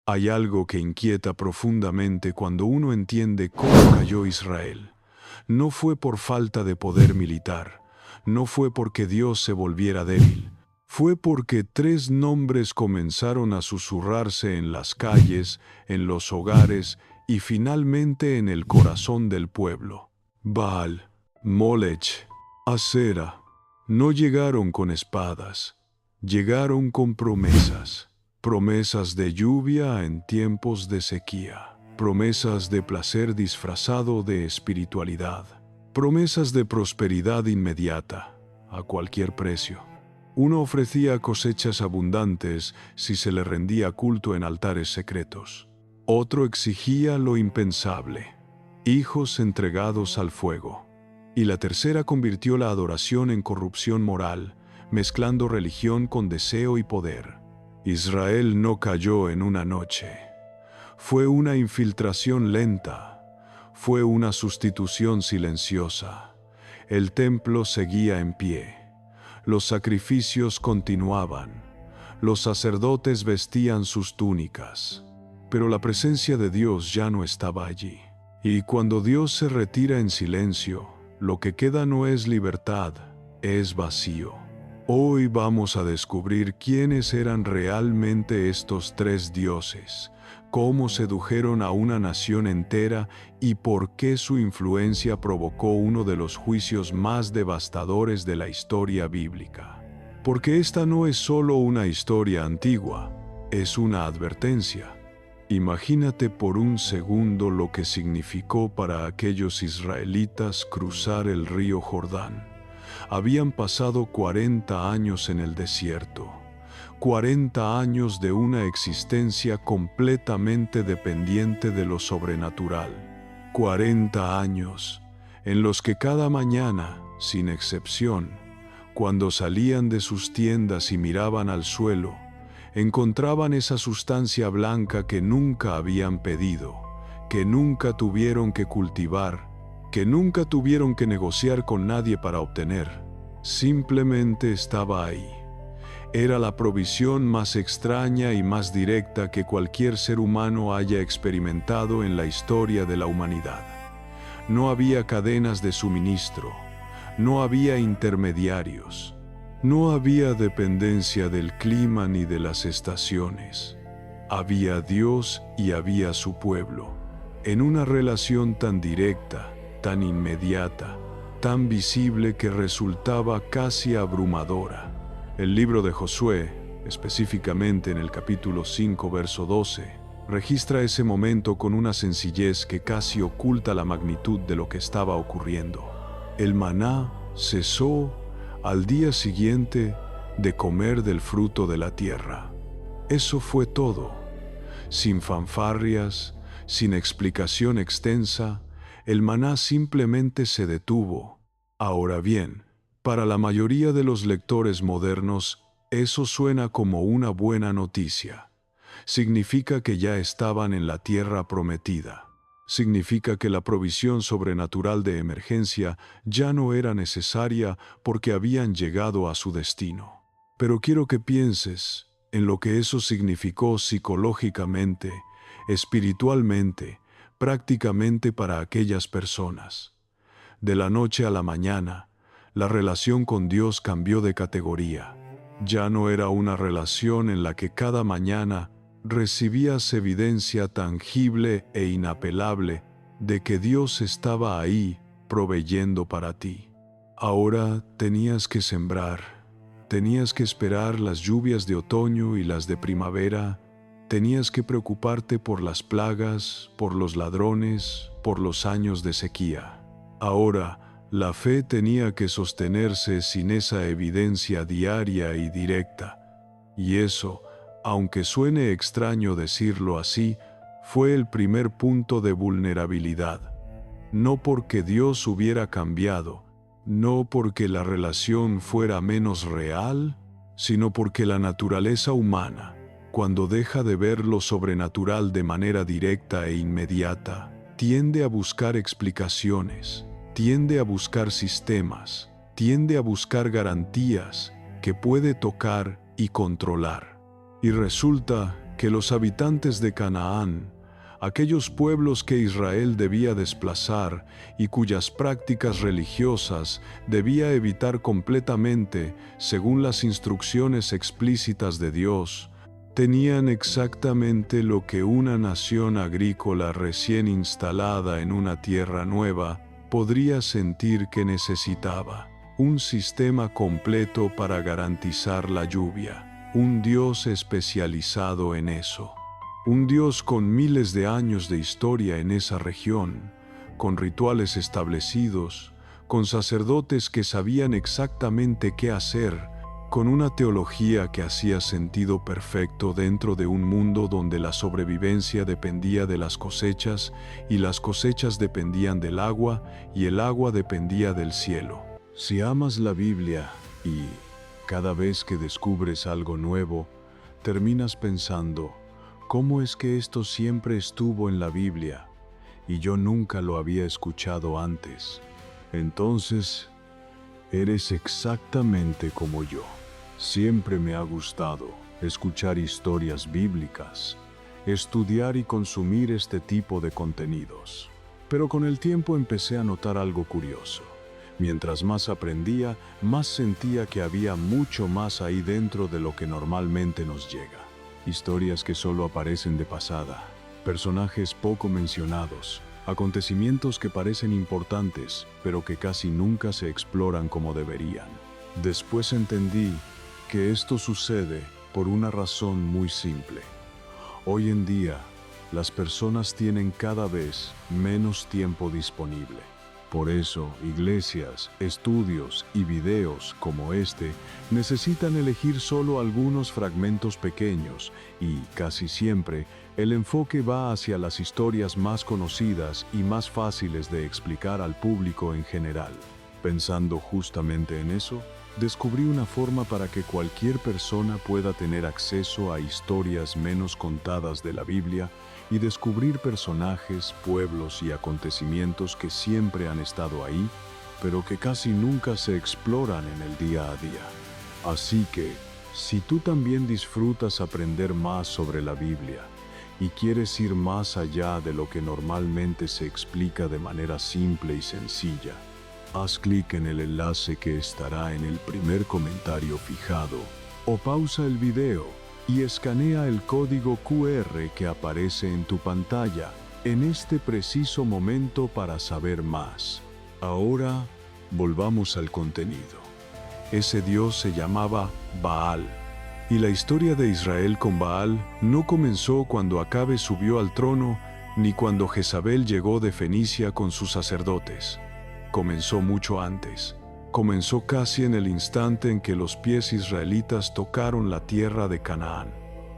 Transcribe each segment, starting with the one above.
Hay algo que inquieta profundamente cuando uno entiende cómo cayó Israel. No fue por falta de poder militar, no fue porque Dios se volviera débil, fue porque tres nombres comenzaron a susurrarse en las calles, en los hogares y finalmente en el corazón del pueblo. Baal, Molech, Asera. No llegaron con espadas, llegaron con promesas. Promesas de lluvia en tiempos de sequía. Promesas de placer disfrazado de espiritualidad. Promesas de prosperidad inmediata, a cualquier precio. Uno ofrecía cosechas abundantes si se le rendía culto en altares secretos. Otro exigía lo impensable, hijos entregados al fuego. Y la tercera convirtió la adoración en corrupción moral, mezclando religión con deseo y poder. Israel no cayó en una noche. Fue una infiltración lenta. Fue una sustitución silenciosa. El templo seguía en pie. Los sacrificios continuaban. Los sacerdotes vestían sus túnicas. Pero la presencia de Dios ya no estaba allí. Y cuando Dios se retira en silencio, lo que queda no es libertad, es vacío. Hoy vamos a descubrir quiénes eran realmente estos tres dioses, cómo sedujeron a una nación entera y por qué su influencia provocó uno de los juicios más devastadores de la historia bíblica. Porque esta no es solo una historia antigua, es una advertencia. Imagínate por un segundo lo que significó para aquellos israelitas cruzar el río Jordán. Habían pasado 40 años en el desierto, 40 años de una existencia completamente dependiente de lo sobrenatural, 40 años en los que cada mañana, sin excepción, cuando salían de sus tiendas y miraban al suelo, encontraban esa sustancia blanca que nunca habían pedido, que nunca tuvieron que cultivar, que nunca tuvieron que negociar con nadie para obtener. Simplemente estaba ahí. Era la provisión más extraña y más directa que cualquier ser humano haya experimentado en la historia de la humanidad. No había cadenas de suministro, no había intermediarios, no había dependencia del clima ni de las estaciones. Había Dios y había su pueblo, en una relación tan directa, tan inmediata, tan visible que resultaba casi abrumadora. El libro de Josué, específicamente en el capítulo 5, verso 12, registra ese momento con una sencillez que casi oculta la magnitud de lo que estaba ocurriendo. El maná cesó al día siguiente de comer del fruto de la tierra. Eso fue todo, sin fanfarrias, sin explicación extensa. El maná simplemente se detuvo. Ahora bien, para la mayoría de los lectores modernos, eso suena como una buena noticia. Significa que ya estaban en la tierra prometida. Significa que la provisión sobrenatural de emergencia ya no era necesaria porque habían llegado a su destino. Pero quiero que pienses en lo que eso significó psicológicamente, espiritualmente, prácticamente para aquellas personas. De la noche a la mañana, la relación con Dios cambió de categoría. Ya no era una relación en la que cada mañana recibías evidencia tangible e inapelable de que Dios estaba ahí proveyendo para ti. Ahora tenías que sembrar, tenías que esperar las lluvias de otoño y las de primavera, tenías que preocuparte por las plagas, por los ladrones, por los años de sequía. Ahora, la fe tenía que sostenerse sin esa evidencia diaria y directa. Y eso, aunque suene extraño decirlo así, fue el primer punto de vulnerabilidad. No porque Dios hubiera cambiado, no porque la relación fuera menos real, sino porque la naturaleza humana, cuando deja de ver lo sobrenatural de manera directa e inmediata, tiende a buscar explicaciones, tiende a buscar sistemas, tiende a buscar garantías que puede tocar y controlar. Y resulta que los habitantes de Canaán, aquellos pueblos que Israel debía desplazar y cuyas prácticas religiosas debía evitar completamente según las instrucciones explícitas de Dios, tenían exactamente lo que una nación agrícola recién instalada en una tierra nueva podría sentir que necesitaba: un sistema completo para garantizar la lluvia, un Dios especializado en eso. Un Dios con miles de años de historia en esa región, con rituales establecidos, con sacerdotes que sabían exactamente qué hacer, con una teología que hacía sentido perfecto dentro de un mundo donde la sobrevivencia dependía de las cosechas y las cosechas dependían del agua y el agua dependía del cielo. Si amas la Biblia y cada vez que descubres algo nuevo, terminas pensando: ¿cómo es que esto siempre estuvo en la Biblia y yo nunca lo había escuchado antes? Entonces, eres exactamente como yo. Siempre me ha gustado escuchar historias bíblicas, estudiar y consumir este tipo de contenidos. Pero con el tiempo empecé a notar algo curioso. Mientras más aprendía, más sentía que había mucho más ahí dentro de lo que normalmente nos llega. Historias que solo aparecen de pasada, personajes poco mencionados, acontecimientos que parecen importantes, pero que casi nunca se exploran como deberían. Después entendí que esto sucede por una razón muy simple. Hoy en día, las personas tienen cada vez menos tiempo disponible. Por eso, iglesias, estudios y videos como este necesitan elegir solo algunos fragmentos pequeños y, casi siempre, el enfoque va hacia las historias más conocidas y más fáciles de explicar al público en general. Pensando justamente en eso, descubrí una forma para que cualquier persona pueda tener acceso a historias menos contadas de la Biblia y descubrir personajes, pueblos y acontecimientos que siempre han estado ahí, pero que casi nunca se exploran en el día a día. Así que, si tú también disfrutas aprender más sobre la Biblia y quieres ir más allá de lo que normalmente se explica de manera simple y sencilla, haz clic en el enlace que estará en el primer comentario fijado, o pausa el video y escanea el código QR que aparece en tu pantalla en este preciso momento para saber más. Ahora, volvamos al contenido. Ese dios se llamaba Baal, y la historia de Israel con Baal no comenzó cuando Acabe subió al trono, ni cuando Jezabel llegó de Fenicia con sus sacerdotes. Comenzó mucho antes. Comenzó casi en el instante en que los pies israelitas tocaron la tierra de Canaán.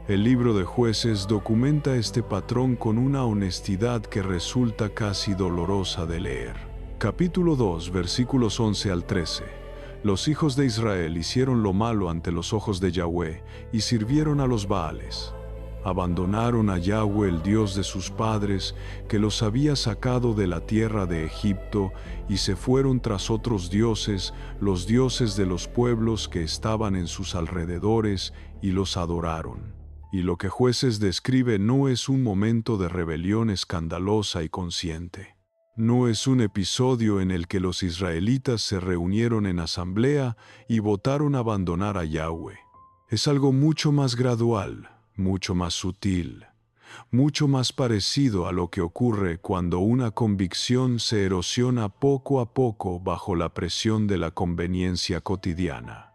El libro de Jueces documenta este patrón con una honestidad que resulta casi dolorosa de leer. Capítulo 2, versículos 11 al 13. Los hijos de Israel hicieron lo malo ante los ojos de Yahweh y sirvieron a los Baales. Abandonaron a Yahweh, el Dios de sus padres, que los había sacado de la tierra de Egipto, y se fueron tras otros dioses, los dioses de los pueblos que estaban en sus alrededores, y los adoraron. Y lo que Jueces describe no es un momento de rebelión escandalosa y consciente. No es un episodio en el que los israelitas se reunieron en asamblea y votaron abandonar a Yahweh. Es algo mucho más gradual, mucho más sutil, mucho más parecido a lo que ocurre cuando una convicción se erosiona poco a poco bajo la presión de la conveniencia cotidiana.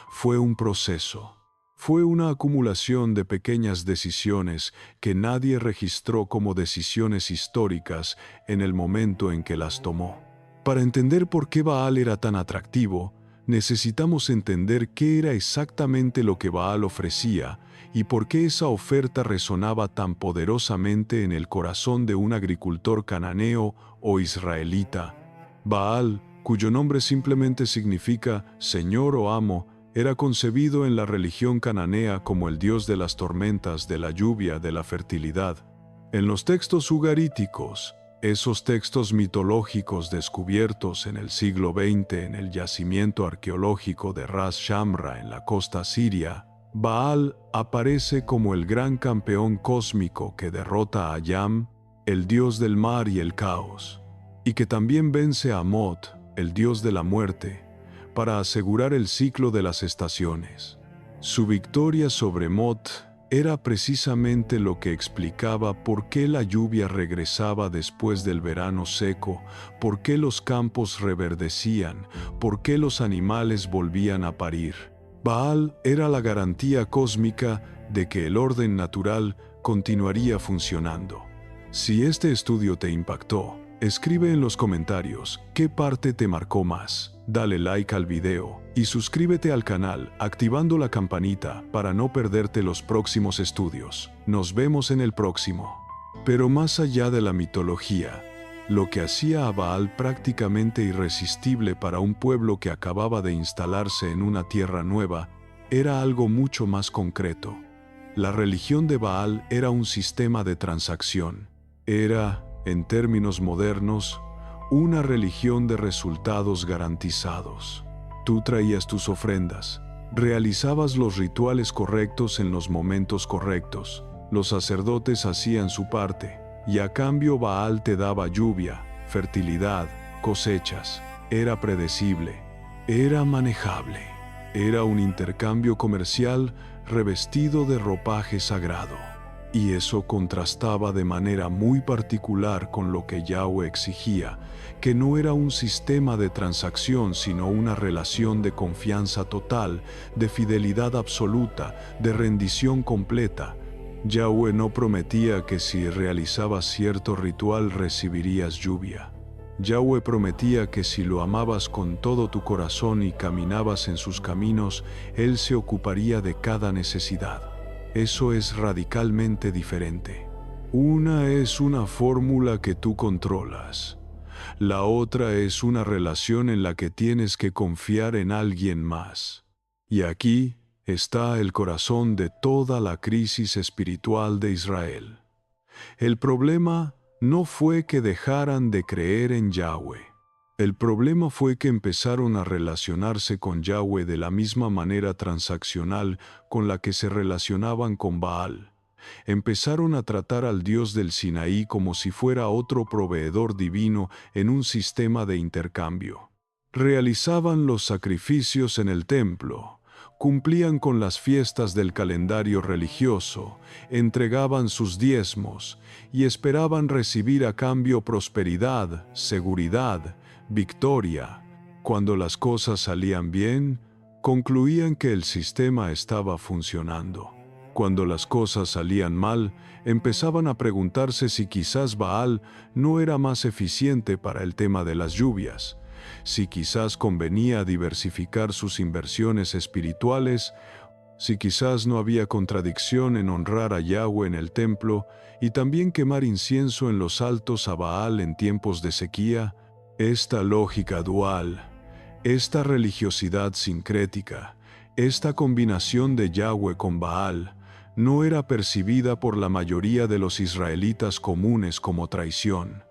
Fue un proceso. Fue una acumulación de pequeñas decisiones que nadie registró como decisiones históricas en el momento en que las tomó. Para entender por qué Baal era tan atractivo, necesitamos entender qué era exactamente lo que Baal ofrecía y por qué esa oferta resonaba tan poderosamente en el corazón de un agricultor cananeo o israelita. Baal, cuyo nombre simplemente significa Señor o Amo, era concebido en la religión cananea como el dios de las tormentas, de la lluvia, de la fertilidad. En los textos ugaríticos, esos textos mitológicos descubiertos en el siglo XX en el yacimiento arqueológico de Ras Shamra en la costa siria, Baal aparece como el gran campeón cósmico que derrota a Yam, el dios del mar y el caos, y que también vence a Mot, el dios de la muerte, para asegurar el ciclo de las estaciones. Su victoria sobre Mot era precisamente lo que explicaba por qué la lluvia regresaba después del verano seco, por qué los campos reverdecían, por qué los animales volvían a parir. Baal era la garantía cósmica de que el orden natural continuaría funcionando. Si este estudio te impactó, escribe en los comentarios qué parte te marcó más. Dale like al video y suscríbete al canal activando la campanita para no perderte los próximos estudios. Nos vemos en el próximo. Pero más allá de la mitología, lo que hacía a Baal prácticamente irresistible para un pueblo que acababa de instalarse en una tierra nueva era algo mucho más concreto. La religión de Baal era un sistema de transacción. Era, en términos modernos, una religión de resultados garantizados. Tú traías tus ofrendas, realizabas los rituales correctos en los momentos correctos, los sacerdotes hacían su parte, y a cambio Baal te daba lluvia, fertilidad, cosechas. Era predecible, era manejable, era un intercambio comercial revestido de ropaje sagrado. Y eso contrastaba de manera muy particular con lo que Yahweh exigía, que no era un sistema de transacción sino una relación de confianza total, de fidelidad absoluta, de rendición completa. Yahweh no prometía que si realizabas cierto ritual recibirías lluvia. Yahweh prometía que si lo amabas con todo tu corazón y caminabas en sus caminos, Él se ocuparía de cada necesidad. Eso es radicalmente diferente. Una es una fórmula que tú controlas. La otra es una relación en la que tienes que confiar en alguien más. Y aquí está el corazón de toda la crisis espiritual de Israel. El problema no fue que dejaran de creer en Yahweh. El problema fue que empezaron a relacionarse con Yahweh de la misma manera transaccional con la que se relacionaban con Baal. Empezaron a tratar al Dios del Sinaí como si fuera otro proveedor divino en un sistema de intercambio. Realizaban los sacrificios en el templo, cumplían con las fiestas del calendario religioso, entregaban sus diezmos y esperaban recibir a cambio prosperidad, seguridad, victoria. Cuando las cosas salían bien, concluían que el sistema estaba funcionando. Cuando las cosas salían mal, empezaban a preguntarse si quizás Baal no era más eficiente para el tema de las lluvias, si quizás convenía diversificar sus inversiones espirituales, si quizás no había contradicción en honrar a Yahweh en el templo y también quemar incienso en los altos a Baal en tiempos de sequía. Esta lógica dual, esta religiosidad sincrética, esta combinación de Yahweh con Baal, no era percibida por la mayoría de los israelitas comunes como traición.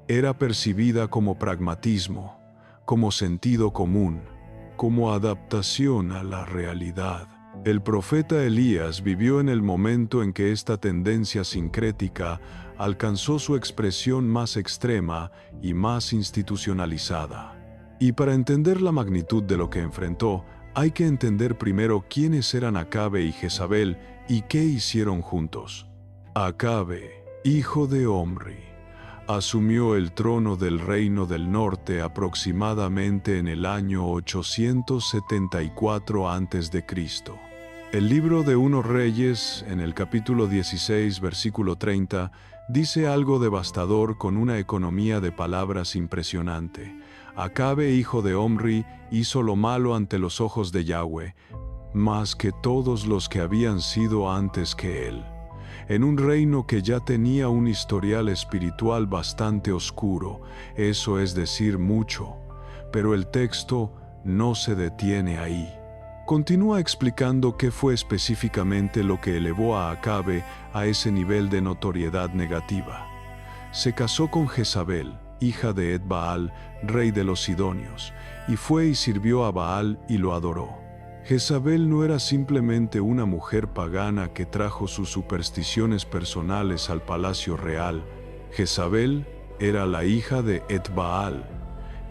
Era percibida como pragmatismo, como sentido común, como adaptación a la realidad. El profeta Elías vivió en el momento en que esta tendencia sincrética alcanzó su expresión más extrema y más institucionalizada. Y para entender la magnitud de lo que enfrentó, hay que entender primero quiénes eran Acabe y Jezabel y qué hicieron juntos. Acabe, hijo de Omri, asumió el trono del reino del norte aproximadamente en el año 874 a.C. El libro de 1 Reyes, en el capítulo 16, versículo 30, dice algo devastador con una economía de palabras impresionante. Acabe, hijo de Omri, hizo lo malo ante los ojos de Yahweh, más que todos los que habían sido antes que él, en un reino que ya tenía un historial espiritual bastante oscuro, eso es decir, mucho. Pero el texto no se detiene ahí. Continúa explicando qué fue específicamente lo que elevó a Acabe a ese nivel de notoriedad negativa. Se casó con Jezabel, hija de Ed-Baal, rey de los Sidonios, y fue y sirvió a Baal y lo adoró. Jezabel no era simplemente una mujer pagana que trajo sus supersticiones personales al palacio real. Jezabel era la hija de Etbaal,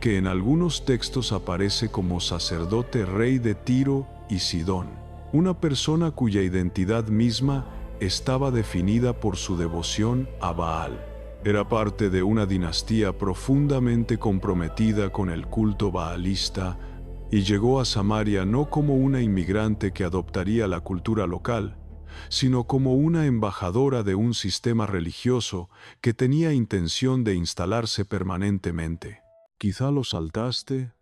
que en algunos textos aparece como sacerdote rey de Tiro y Sidón, una persona cuya identidad misma estaba definida por su devoción a Baal. Era parte de una dinastía profundamente comprometida con el culto baalista y llegó a Samaria no como una inmigrante que adoptaría la cultura local, sino como una embajadora de un sistema religioso que tenía intención de instalarse permanentemente. Quizá lo saltaste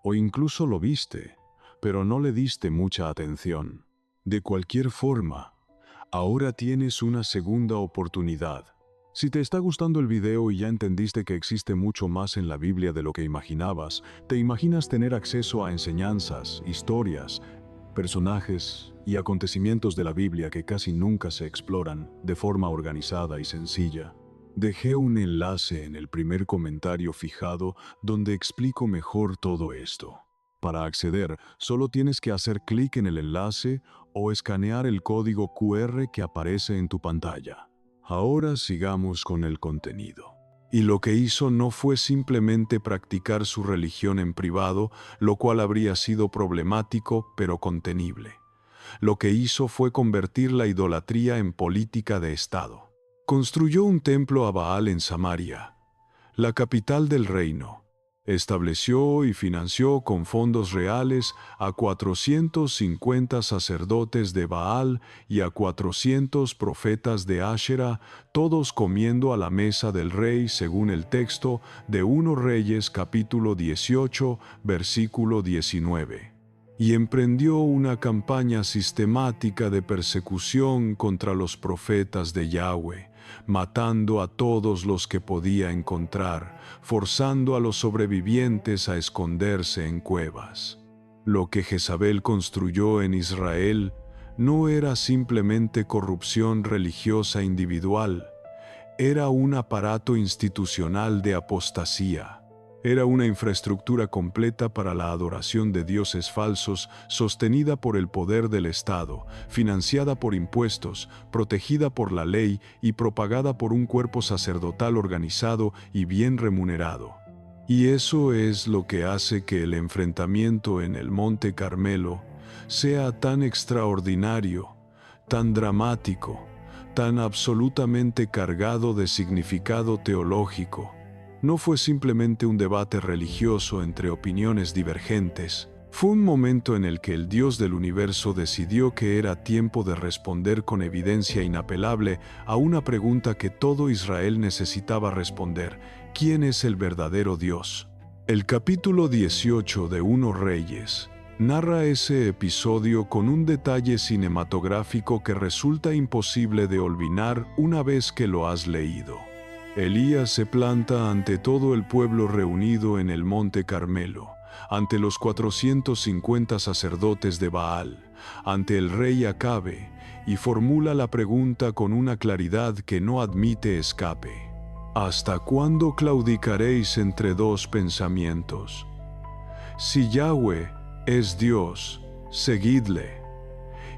o incluso lo viste, pero no le diste mucha atención. De cualquier forma, ahora tienes una segunda oportunidad. Si te está gustando el video y ya entendiste que existe mucho más en la Biblia de lo que imaginabas, te imaginas tener acceso a enseñanzas, historias, personajes y acontecimientos de la Biblia que casi nunca se exploran de forma organizada y sencilla. Dejé un enlace en el primer comentario fijado donde explico mejor todo esto. Para acceder, solo tienes que hacer clic en el enlace o escanear el código QR que aparece en tu pantalla. Ahora sigamos con el contenido. Y lo que hizo no fue simplemente practicar su religión en privado, lo cual habría sido problemático pero contenible. Lo que hizo fue convertir la idolatría en política de Estado. Construyó un templo a Baal en Samaria, la capital del reino. Estableció y financió con fondos reales a 450 sacerdotes de Baal y a 400 profetas de Ashera, todos comiendo a la mesa del rey según el texto de 1 Reyes capítulo 18, versículo 19. Y emprendió una campaña sistemática de persecución contra los profetas de Yahweh, matando a todos los que podía encontrar, forzando a los sobrevivientes a esconderse en cuevas. Lo que Jezabel construyó en Israel no era simplemente corrupción religiosa individual, era un aparato institucional de apostasía. Era una infraestructura completa para la adoración de dioses falsos, sostenida por el poder del Estado, financiada por impuestos, protegida por la ley y propagada por un cuerpo sacerdotal organizado y bien remunerado. Y eso es lo que hace que el enfrentamiento en el Monte Carmelo sea tan extraordinario, tan dramático, tan absolutamente cargado de significado teológico. No fue simplemente un debate religioso entre opiniones divergentes. Fue un momento en el que el Dios del universo decidió que era tiempo de responder con evidencia inapelable a una pregunta que todo Israel necesitaba responder: ¿quién es el verdadero Dios? El capítulo 18 de 1 Reyes narra ese episodio con un detalle cinematográfico que resulta imposible de olvidar una vez que lo has leído. Elías se planta ante todo el pueblo reunido en el Monte Carmelo, ante los 450 sacerdotes de Baal, ante el rey Acabe, y formula la pregunta con una claridad que no admite escape. ¿Hasta cuándo claudicaréis entre dos pensamientos? Si Yahweh es Dios, seguidle,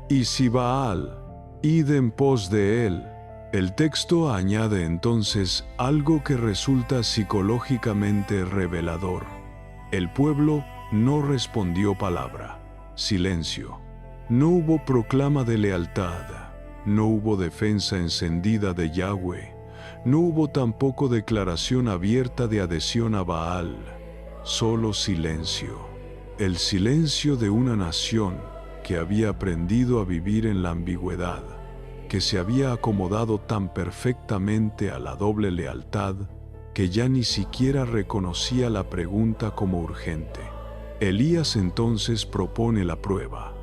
y si Baal, id en pos de él. El texto añade entonces algo que resulta psicológicamente revelador. El pueblo no respondió palabra. Silencio. No hubo proclama de lealtad. No hubo defensa encendida de Yahweh. No hubo tampoco declaración abierta de adhesión a Baal. Solo silencio. El silencio de una nación que había aprendido a vivir en la ambigüedad, que se había acomodado tan perfectamente a la doble lealtad que ya ni siquiera reconocía la pregunta como urgente. Elías entonces propone la prueba.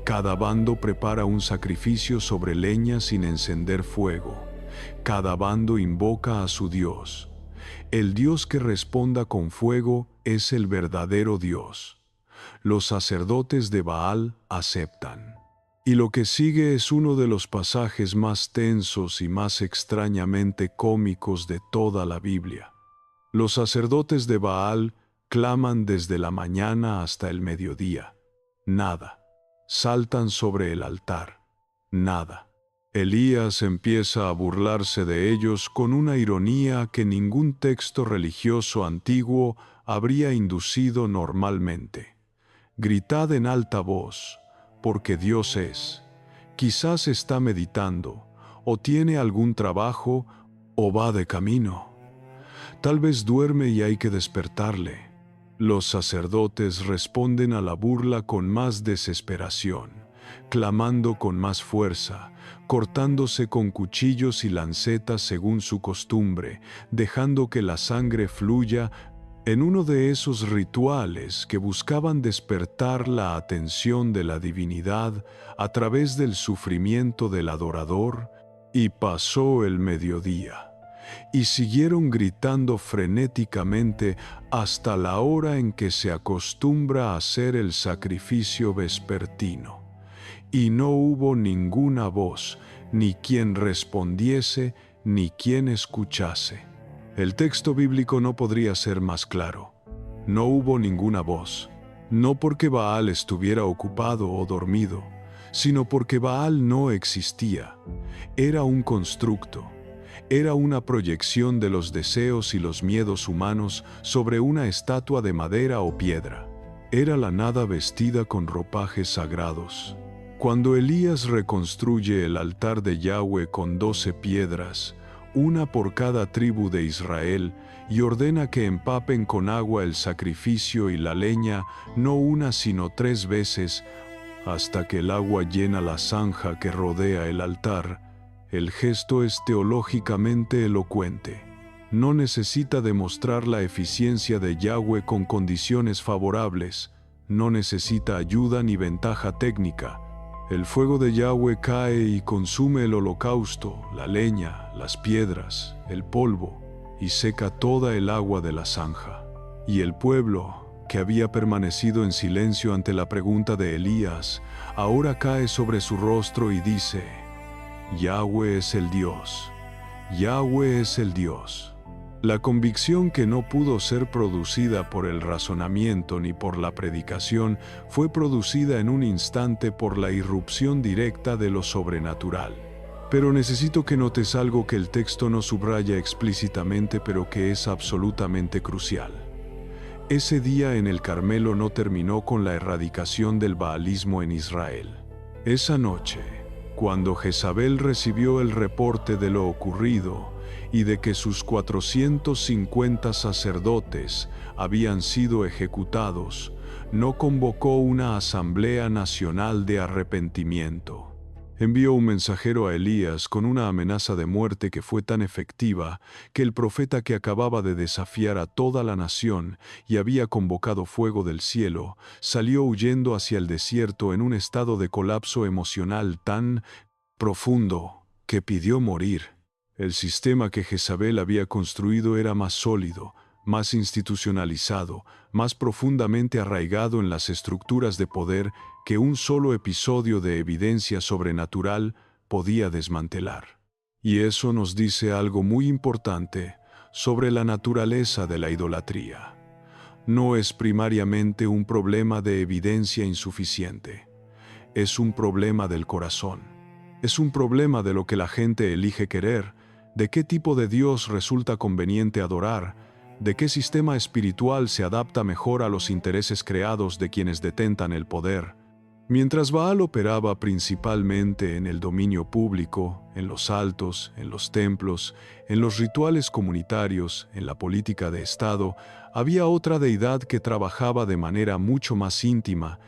Cada bando prepara un sacrificio sobre leña sin encender fuego. Cada bando invoca a su Dios. El Dios que responda con fuego es el verdadero Dios. Los sacerdotes de Baal aceptan. Y lo que sigue es uno de los pasajes más tensos y más extrañamente cómicos de toda la Biblia. Los sacerdotes de Baal claman desde la mañana hasta el mediodía. Nada. saltan sobre el altar. Nada. Elías empieza a burlarse de ellos con una ironía que ningún texto religioso antiguo habría inducido normalmente. Gritad en alta voz, porque Dios es. Quizás está meditando, o tiene algún trabajo, o va de camino. Tal vez duerme y hay que despertarle. Los sacerdotes responden a la burla con más desesperación, clamando con más fuerza, cortándose con cuchillos y lancetas según su costumbre, dejando que la sangre fluya en uno de esos rituales que buscaban despertar la atención de la divinidad a través del sufrimiento del adorador. Y pasó el mediodía, y siguieron gritando frenéticamente hasta la hora en que se acostumbra a hacer el sacrificio vespertino. Y no hubo ninguna voz, ni quien respondiese, ni quien escuchase. El texto bíblico no podría ser más claro. No hubo ninguna voz, no porque Baal estuviera ocupado o dormido, sino porque Baal no existía. Era un constructo. Era una proyección de los deseos y los miedos humanos sobre una estatua de madera o piedra. Era la nada vestida con ropajes sagrados. Cuando Elías reconstruye el altar de Yahweh con 12 piedras, una por cada tribu de Israel, y ordena que empapen con agua el sacrificio y la leña, no una sino 3 veces, hasta que el agua llena la zanja que rodea el altar, el gesto es teológicamente elocuente. No necesita demostrar la eficiencia de Yahweh con condiciones favorables, no necesita ayuda ni ventaja técnica. El fuego de Yahweh cae y consume el holocausto, la leña, las piedras, el polvo, y seca toda el agua de la zanja. Y el pueblo, que había permanecido en silencio ante la pregunta de Elías, ahora cae sobre su rostro y dice: Yahweh es el Dios. Yahweh es el Dios. La convicción que no pudo ser producida por el razonamiento ni por la predicación fue producida en un instante por la irrupción directa de lo sobrenatural. Pero necesito que notes algo que el texto no subraya explícitamente, pero que es absolutamente crucial. Ese día en el Carmelo no terminó con la erradicación del baalismo en Israel. Esa noche, cuando Jezabel recibió el reporte de lo ocurrido y de que sus 450 sacerdotes habían sido ejecutados, no convocó una asamblea nacional de arrepentimiento. Envió un mensajero a Elías con una amenaza de muerte que fue tan efectiva que el profeta, que acababa de desafiar a toda la nación y había convocado fuego del cielo, salió huyendo hacia el desierto en un estado de colapso emocional tan profundo que pidió morir. El sistema que Jezabel había construido era más sólido, más institucionalizado, más profundamente arraigado en las estructuras de poder que un solo episodio de evidencia sobrenatural podía desmantelar. Y eso nos dice algo muy importante sobre la naturaleza de la idolatría. No es primariamente un problema de evidencia insuficiente. Es un problema del corazón. Es un problema de lo que la gente elige querer, de qué tipo de Dios resulta conveniente adorar, de qué sistema espiritual se adapta mejor a los intereses creados de quienes detentan el poder. Mientras Baal operaba principalmente en el dominio público, en los altos, en los templos, en los rituales comunitarios, en la política de Estado, había otra deidad que trabajaba de manera mucho más íntima,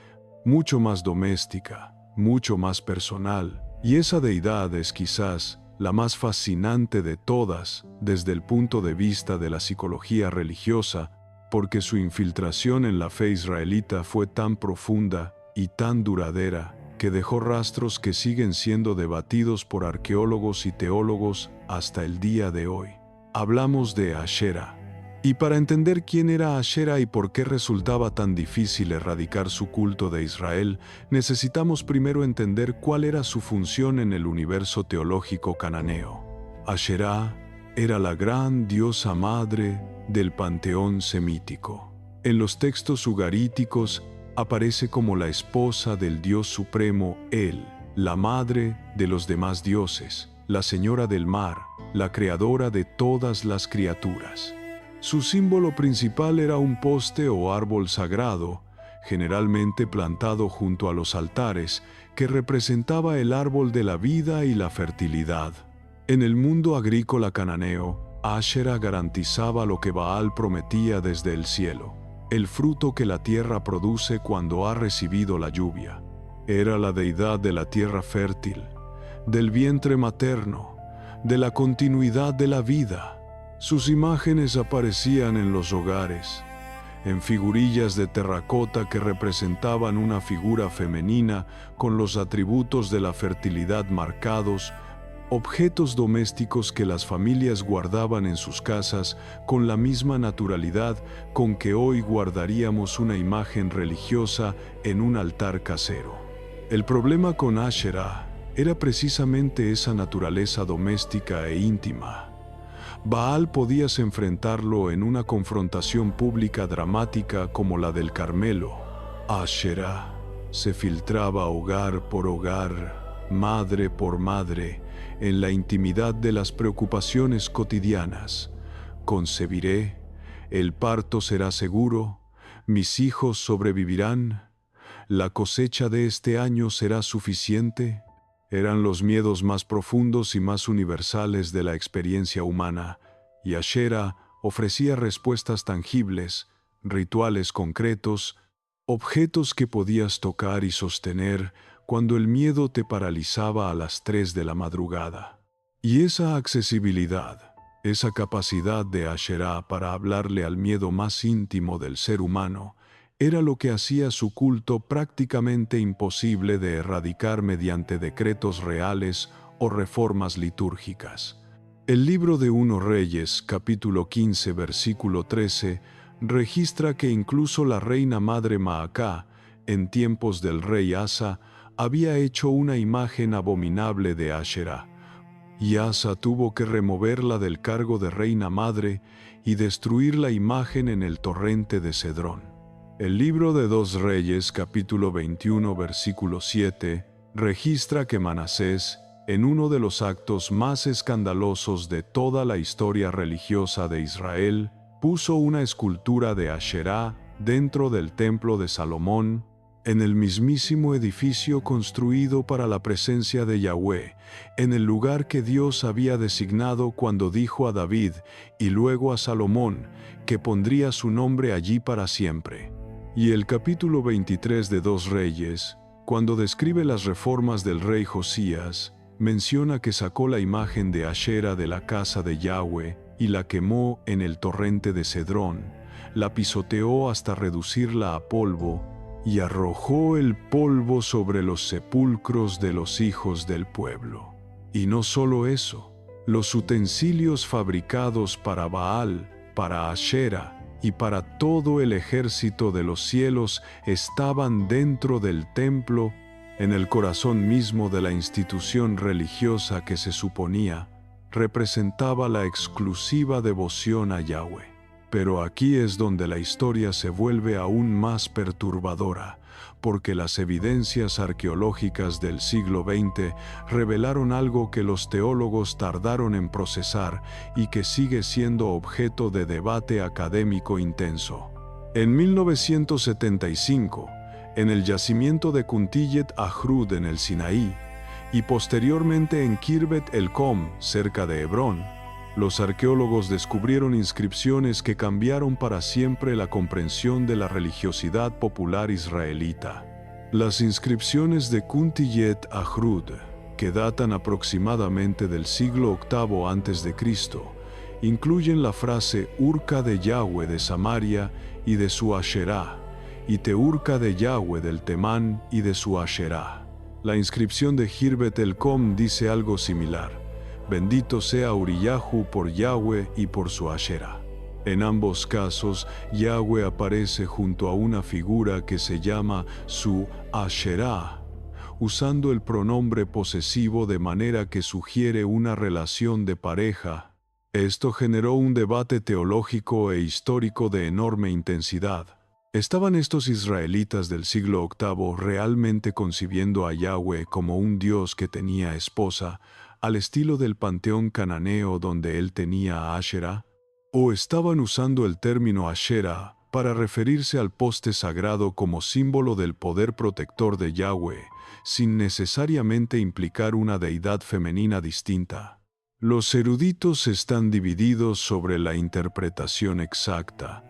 mucho más doméstica, mucho más personal, y esa deidad es quizás la más fascinante de todas desde el punto de vista de la psicología religiosa, porque su infiltración en la fe israelita fue tan profunda y tan duradera que dejó rastros que siguen siendo debatidos por arqueólogos y teólogos hasta el día de hoy. Hablamos de Asherah. Y para entender quién era Asherah y por qué resultaba tan difícil erradicar su culto de Israel, necesitamos primero entender cuál era su función en el universo teológico cananeo. Asherah era la gran diosa madre del panteón semítico. En los textos ugaríticos, aparece como la esposa del Dios Supremo, El, la madre de los demás dioses, la señora del mar, la creadora de todas las criaturas. Su símbolo principal era un poste o árbol sagrado, generalmente plantado junto a los altares, que representaba el árbol de la vida y la fertilidad. En el mundo agrícola cananeo, Ashera garantizaba lo que Baal prometía desde el cielo, el fruto que la tierra produce cuando ha recibido la lluvia. Era la deidad de la tierra fértil, del vientre materno, de la continuidad de la vida. Sus imágenes aparecían en los hogares, en figurillas de terracota que representaban una figura femenina con los atributos de la fertilidad marcados, objetos domésticos que las familias guardaban en sus casas con la misma naturalidad con que hoy guardaríamos una imagen religiosa en un altar casero. El problema con Asherah era precisamente esa naturaleza doméstica e íntima. Baal podías enfrentarlo en una confrontación pública dramática como la del Carmelo. Asherah se filtraba hogar por hogar, madre por madre, en la intimidad de las preocupaciones cotidianas. ¿Concebiré? ¿El parto será seguro? ¿Mis hijos sobrevivirán? ¿La cosecha de este año será suficiente? Eran los miedos más profundos y más universales de la experiencia humana, y Asherah ofrecía respuestas tangibles, rituales concretos, objetos que podías tocar y sostener cuando el miedo te paralizaba a las 3 de la madrugada. Y esa accesibilidad, esa capacidad de Asherah para hablarle al miedo más íntimo del ser humano, era lo que hacía su culto prácticamente imposible de erradicar mediante decretos reales o reformas litúrgicas. El libro de 1 Reyes, capítulo 15, versículo 13, registra que incluso la reina madre Maacá, en tiempos del rey Asa, había hecho una imagen abominable de Asherah, y Asa tuvo que removerla del cargo de reina madre y destruir la imagen en el torrente de Cedrón. El libro de 2 Reyes, capítulo 21, versículo 7, registra que Manasés, en uno de los actos más escandalosos de toda la historia religiosa de Israel, puso una escultura de Asherah dentro del templo de Salomón, en el mismísimo edificio construido para la presencia de Yahweh, en el lugar que Dios había designado cuando dijo a David y luego a Salomón que pondría su nombre allí para siempre. Y el capítulo 23 de 2 Reyes, cuando describe las reformas del rey Josías, menciona que sacó la imagen de Asherah de la casa de Yahweh y la quemó en el torrente de Cedrón, la pisoteó hasta reducirla a polvo y arrojó el polvo sobre los sepulcros de los hijos del pueblo. Y no solo eso, los utensilios fabricados para Baal, para Asherah, y para todo el ejército de los cielos estaban dentro del templo, en el corazón mismo de la institución religiosa que se suponía representaba la exclusiva devoción a Yahweh. Pero aquí es donde la historia se vuelve aún más perturbadora, porque las evidencias arqueológicas del siglo XX revelaron algo que los teólogos tardaron en procesar y que sigue siendo objeto de debate académico intenso. En 1975, en el yacimiento de Kuntiyet Ahrud en el Sinaí, y posteriormente en Kirbet el-Kom, cerca de Hebrón, los arqueólogos descubrieron inscripciones que cambiaron para siempre la comprensión de la religiosidad popular israelita. Las inscripciones de Kuntiyet Ahrud, que datan aproximadamente del siglo VIII a.C., incluyen la frase Urca de Yahweh de Samaria y de su Asherah, y Teurca de Yahweh del Temán y de su Asherah. La inscripción de Kirbet el-Kom dice algo similar: Bendito sea Uriyahu por Yahweh y por su Asherah. En ambos casos, Yahweh aparece junto a una figura que se llama su Asherah, usando el pronombre posesivo de manera que sugiere una relación de pareja. Esto generó un debate teológico e histórico de enorme intensidad. ¿Estaban estos israelitas del siglo VIII realmente concibiendo a Yahweh como un Dios que tenía esposa, al estilo del panteón cananeo donde él tenía a Asherah? ¿O estaban usando el término Asherah para referirse al poste sagrado como símbolo del poder protector de Yahweh, sin necesariamente implicar una deidad femenina distinta? Los eruditos están divididos sobre la interpretación exacta,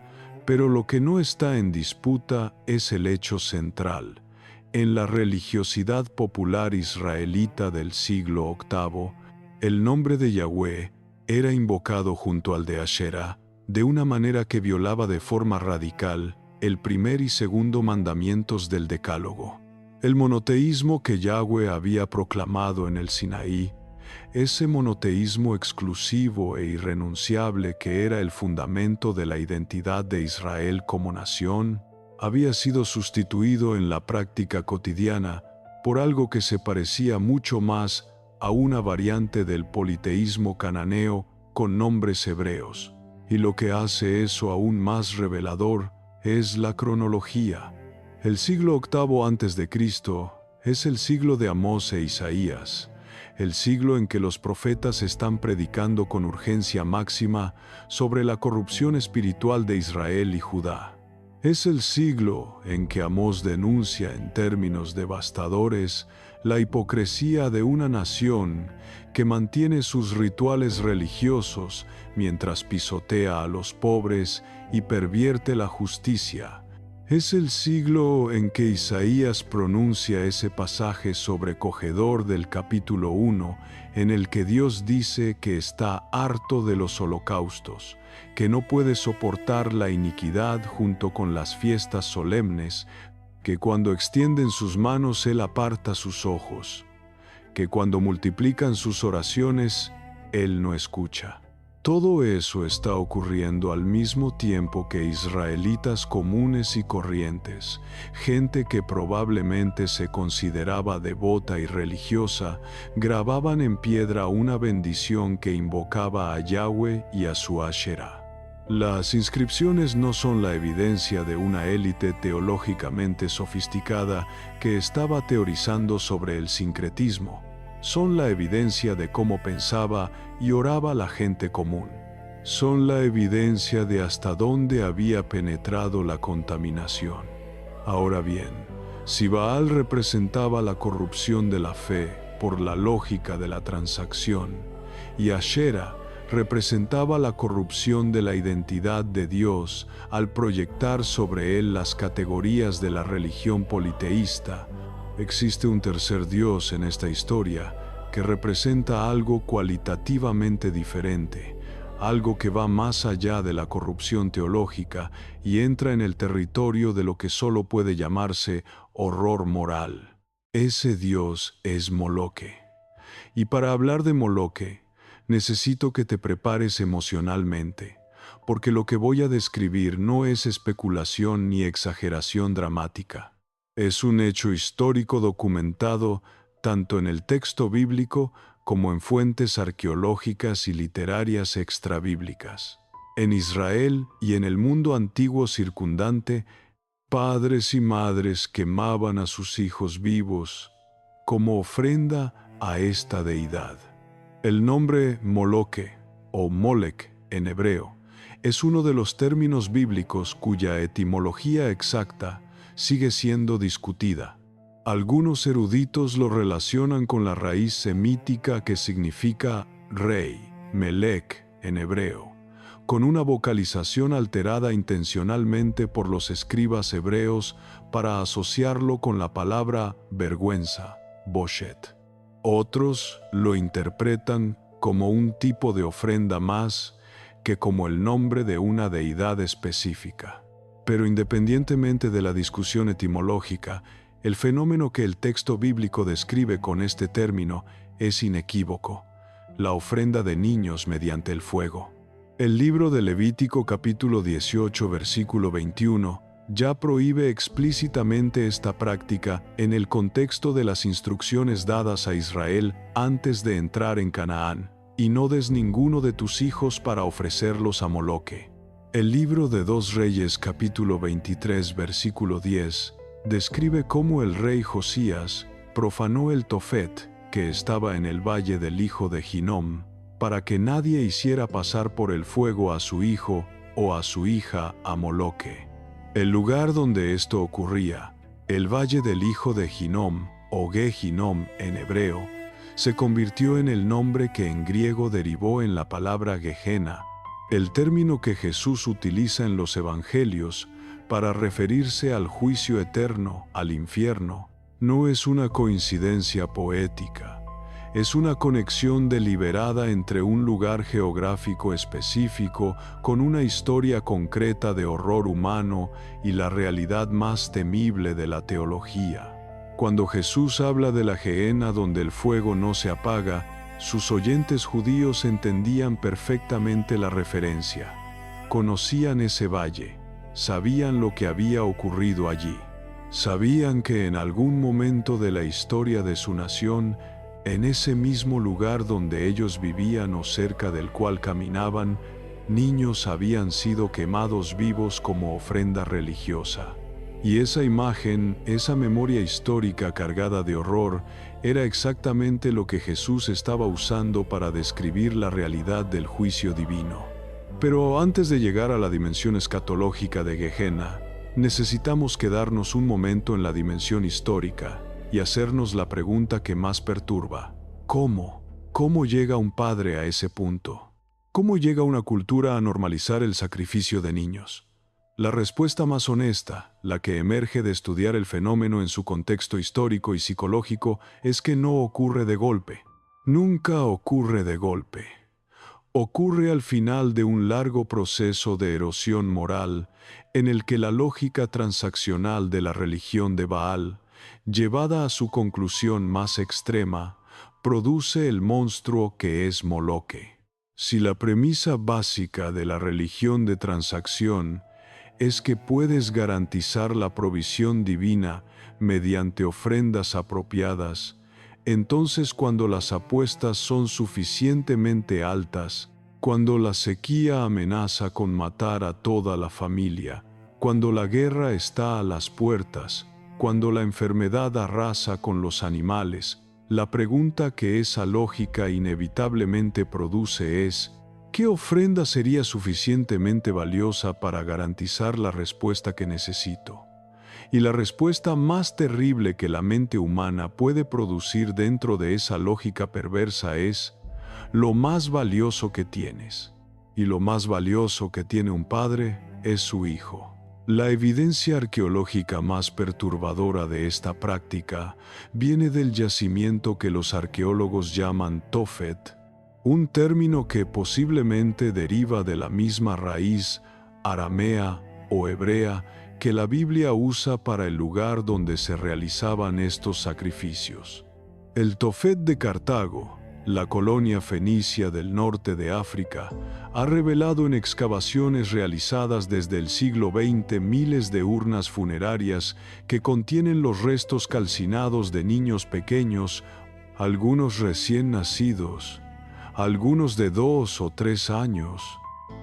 pero lo que no está en disputa es el hecho central. En la religiosidad popular israelita del siglo VIII, el nombre de Yahweh era invocado junto al de Asherah, de una manera que violaba de forma radical el primer y segundo mandamientos del Decálogo. El monoteísmo que Yahweh había proclamado en el Sinaí, ese monoteísmo exclusivo e irrenunciable que era el fundamento de la identidad de Israel como nación, había sido sustituido en la práctica cotidiana por algo que se parecía mucho más a una variante del politeísmo cananeo con nombres hebreos. Y lo que hace eso aún más revelador es la cronología. El siglo VIII a.C. es el siglo de Amós e Isaías, el siglo en que los profetas están predicando con urgencia máxima sobre la corrupción espiritual de Israel y Judá. Es el siglo en que Amós denuncia en términos devastadores la hipocresía de una nación que mantiene sus rituales religiosos mientras pisotea a los pobres y pervierte la justicia. Es el siglo en que Isaías pronuncia ese pasaje sobrecogedor del capítulo 1, en el que Dios dice que está harto de los holocaustos, que no puede soportar la iniquidad junto con las fiestas solemnes, que cuando extienden sus manos Él aparta sus ojos, que cuando multiplican sus oraciones, Él no escucha. Todo eso está ocurriendo al mismo tiempo que israelitas comunes y corrientes, gente que probablemente se consideraba devota y religiosa, grababan en piedra una bendición que invocaba a Yahweh y a su Asherah. Las inscripciones no son la evidencia de una élite teológicamente sofisticada que estaba teorizando sobre el sincretismo. Son la evidencia de cómo pensaba y oraba la gente común. Son la evidencia de hasta dónde había penetrado la contaminación. Ahora bien, si Baal representaba la corrupción de la fe por la lógica de la transacción, y Asherah representaba la corrupción de la identidad de Dios al proyectar sobre él las categorías de la religión politeísta, existe un tercer Dios en esta historia que representa algo cualitativamente diferente, algo que va más allá de la corrupción teológica y entra en el territorio de lo que solo puede llamarse horror moral. Ese Dios es Moloque. Y para hablar de Moloque, necesito que te prepares emocionalmente, porque lo que voy a describir no es especulación ni exageración dramática. Es un hecho histórico documentado tanto en el texto bíblico como en fuentes arqueológicas y literarias extrabíblicas. En Israel y en el mundo antiguo circundante, padres y madres quemaban a sus hijos vivos como ofrenda a esta deidad. El nombre Moloque o Molec en hebreo es uno de los términos bíblicos cuya etimología exacta sigue siendo discutida. Algunos eruditos lo relacionan con la raíz semítica que significa rey, Melec en hebreo, con una vocalización alterada intencionalmente por los escribas hebreos para asociarlo con la palabra vergüenza, boshet. Otros lo interpretan como un tipo de ofrenda más que como el nombre de una deidad específica. Pero independientemente de la discusión etimológica, el fenómeno que el texto bíblico describe con este término es inequívoco: la ofrenda de niños mediante el fuego. El libro de Levítico capítulo 18 versículo 21 ya prohíbe explícitamente esta práctica en el contexto de las instrucciones dadas a Israel antes de entrar en Canaán: y no des ninguno de tus hijos para ofrecerlos a Moloque. El libro de 2 Reyes capítulo 23 versículo 10 describe cómo el rey Josías profanó el Tofet que estaba en el valle del hijo de Hinnom, para que nadie hiciera pasar por el fuego a su hijo o a su hija a Moloque. El lugar donde esto ocurría, el valle del hijo de Hinnom, o Ge-Hinnom en hebreo, se convirtió en el nombre que en griego derivó en la palabra Gehenna, el término que Jesús utiliza en los evangelios para referirse al juicio eterno, al infierno. No es una coincidencia poética, es una conexión deliberada entre un lugar geográfico específico con una historia concreta de horror humano y la realidad más temible de la teología. Cuando Jesús habla de la Gehenna donde el fuego no se apaga, sus oyentes judíos entendían perfectamente la referencia. Conocían ese valle, sabían lo que había ocurrido allí. Sabían que en algún momento de la historia de su nación, en ese mismo lugar donde ellos vivían o cerca del cual caminaban, niños habían sido quemados vivos como ofrenda religiosa. Y esa imagen, esa memoria histórica cargada de horror, era exactamente lo que Jesús estaba usando para describir la realidad del juicio divino. Pero antes de llegar a la dimensión escatológica de Gehenna, necesitamos quedarnos un momento en la dimensión histórica y hacernos la pregunta que más perturba. ¿Cómo? ¿Cómo llega un padre a ese punto? ¿Cómo llega una cultura a normalizar el sacrificio de niños? La respuesta más honesta, la que emerge de estudiar el fenómeno en su contexto histórico y psicológico, es que no ocurre de golpe. Nunca ocurre de golpe. Ocurre al final de un largo proceso de erosión moral en el que la lógica transaccional de la religión de Baal, llevada a su conclusión más extrema, produce el monstruo que es Moloque. Si la premisa básica de la religión de transacción es que puedes garantizar la provisión divina mediante ofrendas apropiadas, entonces cuando las apuestas son suficientemente altas, cuando la sequía amenaza con matar a toda la familia, cuando la guerra está a las puertas, cuando la enfermedad arrasa con los animales, la pregunta que esa lógica inevitablemente produce es: ¿qué ofrenda sería suficientemente valiosa para garantizar la respuesta que necesito? Y la respuesta más terrible que la mente humana puede producir dentro de esa lógica perversa es: lo más valioso que tienes. Y lo más valioso que tiene un padre es su hijo. La evidencia arqueológica más perturbadora de esta práctica viene del yacimiento que los arqueólogos llaman Tofet, un término que posiblemente deriva de la misma raíz aramea o hebrea que la Biblia usa para el lugar donde se realizaban estos sacrificios. El Tofet de Cartago, la colonia fenicia del norte de África, ha revelado en excavaciones realizadas desde el siglo XX miles de urnas funerarias que contienen los restos calcinados de niños pequeños, algunos recién nacidos, algunos de 2 o 3 años.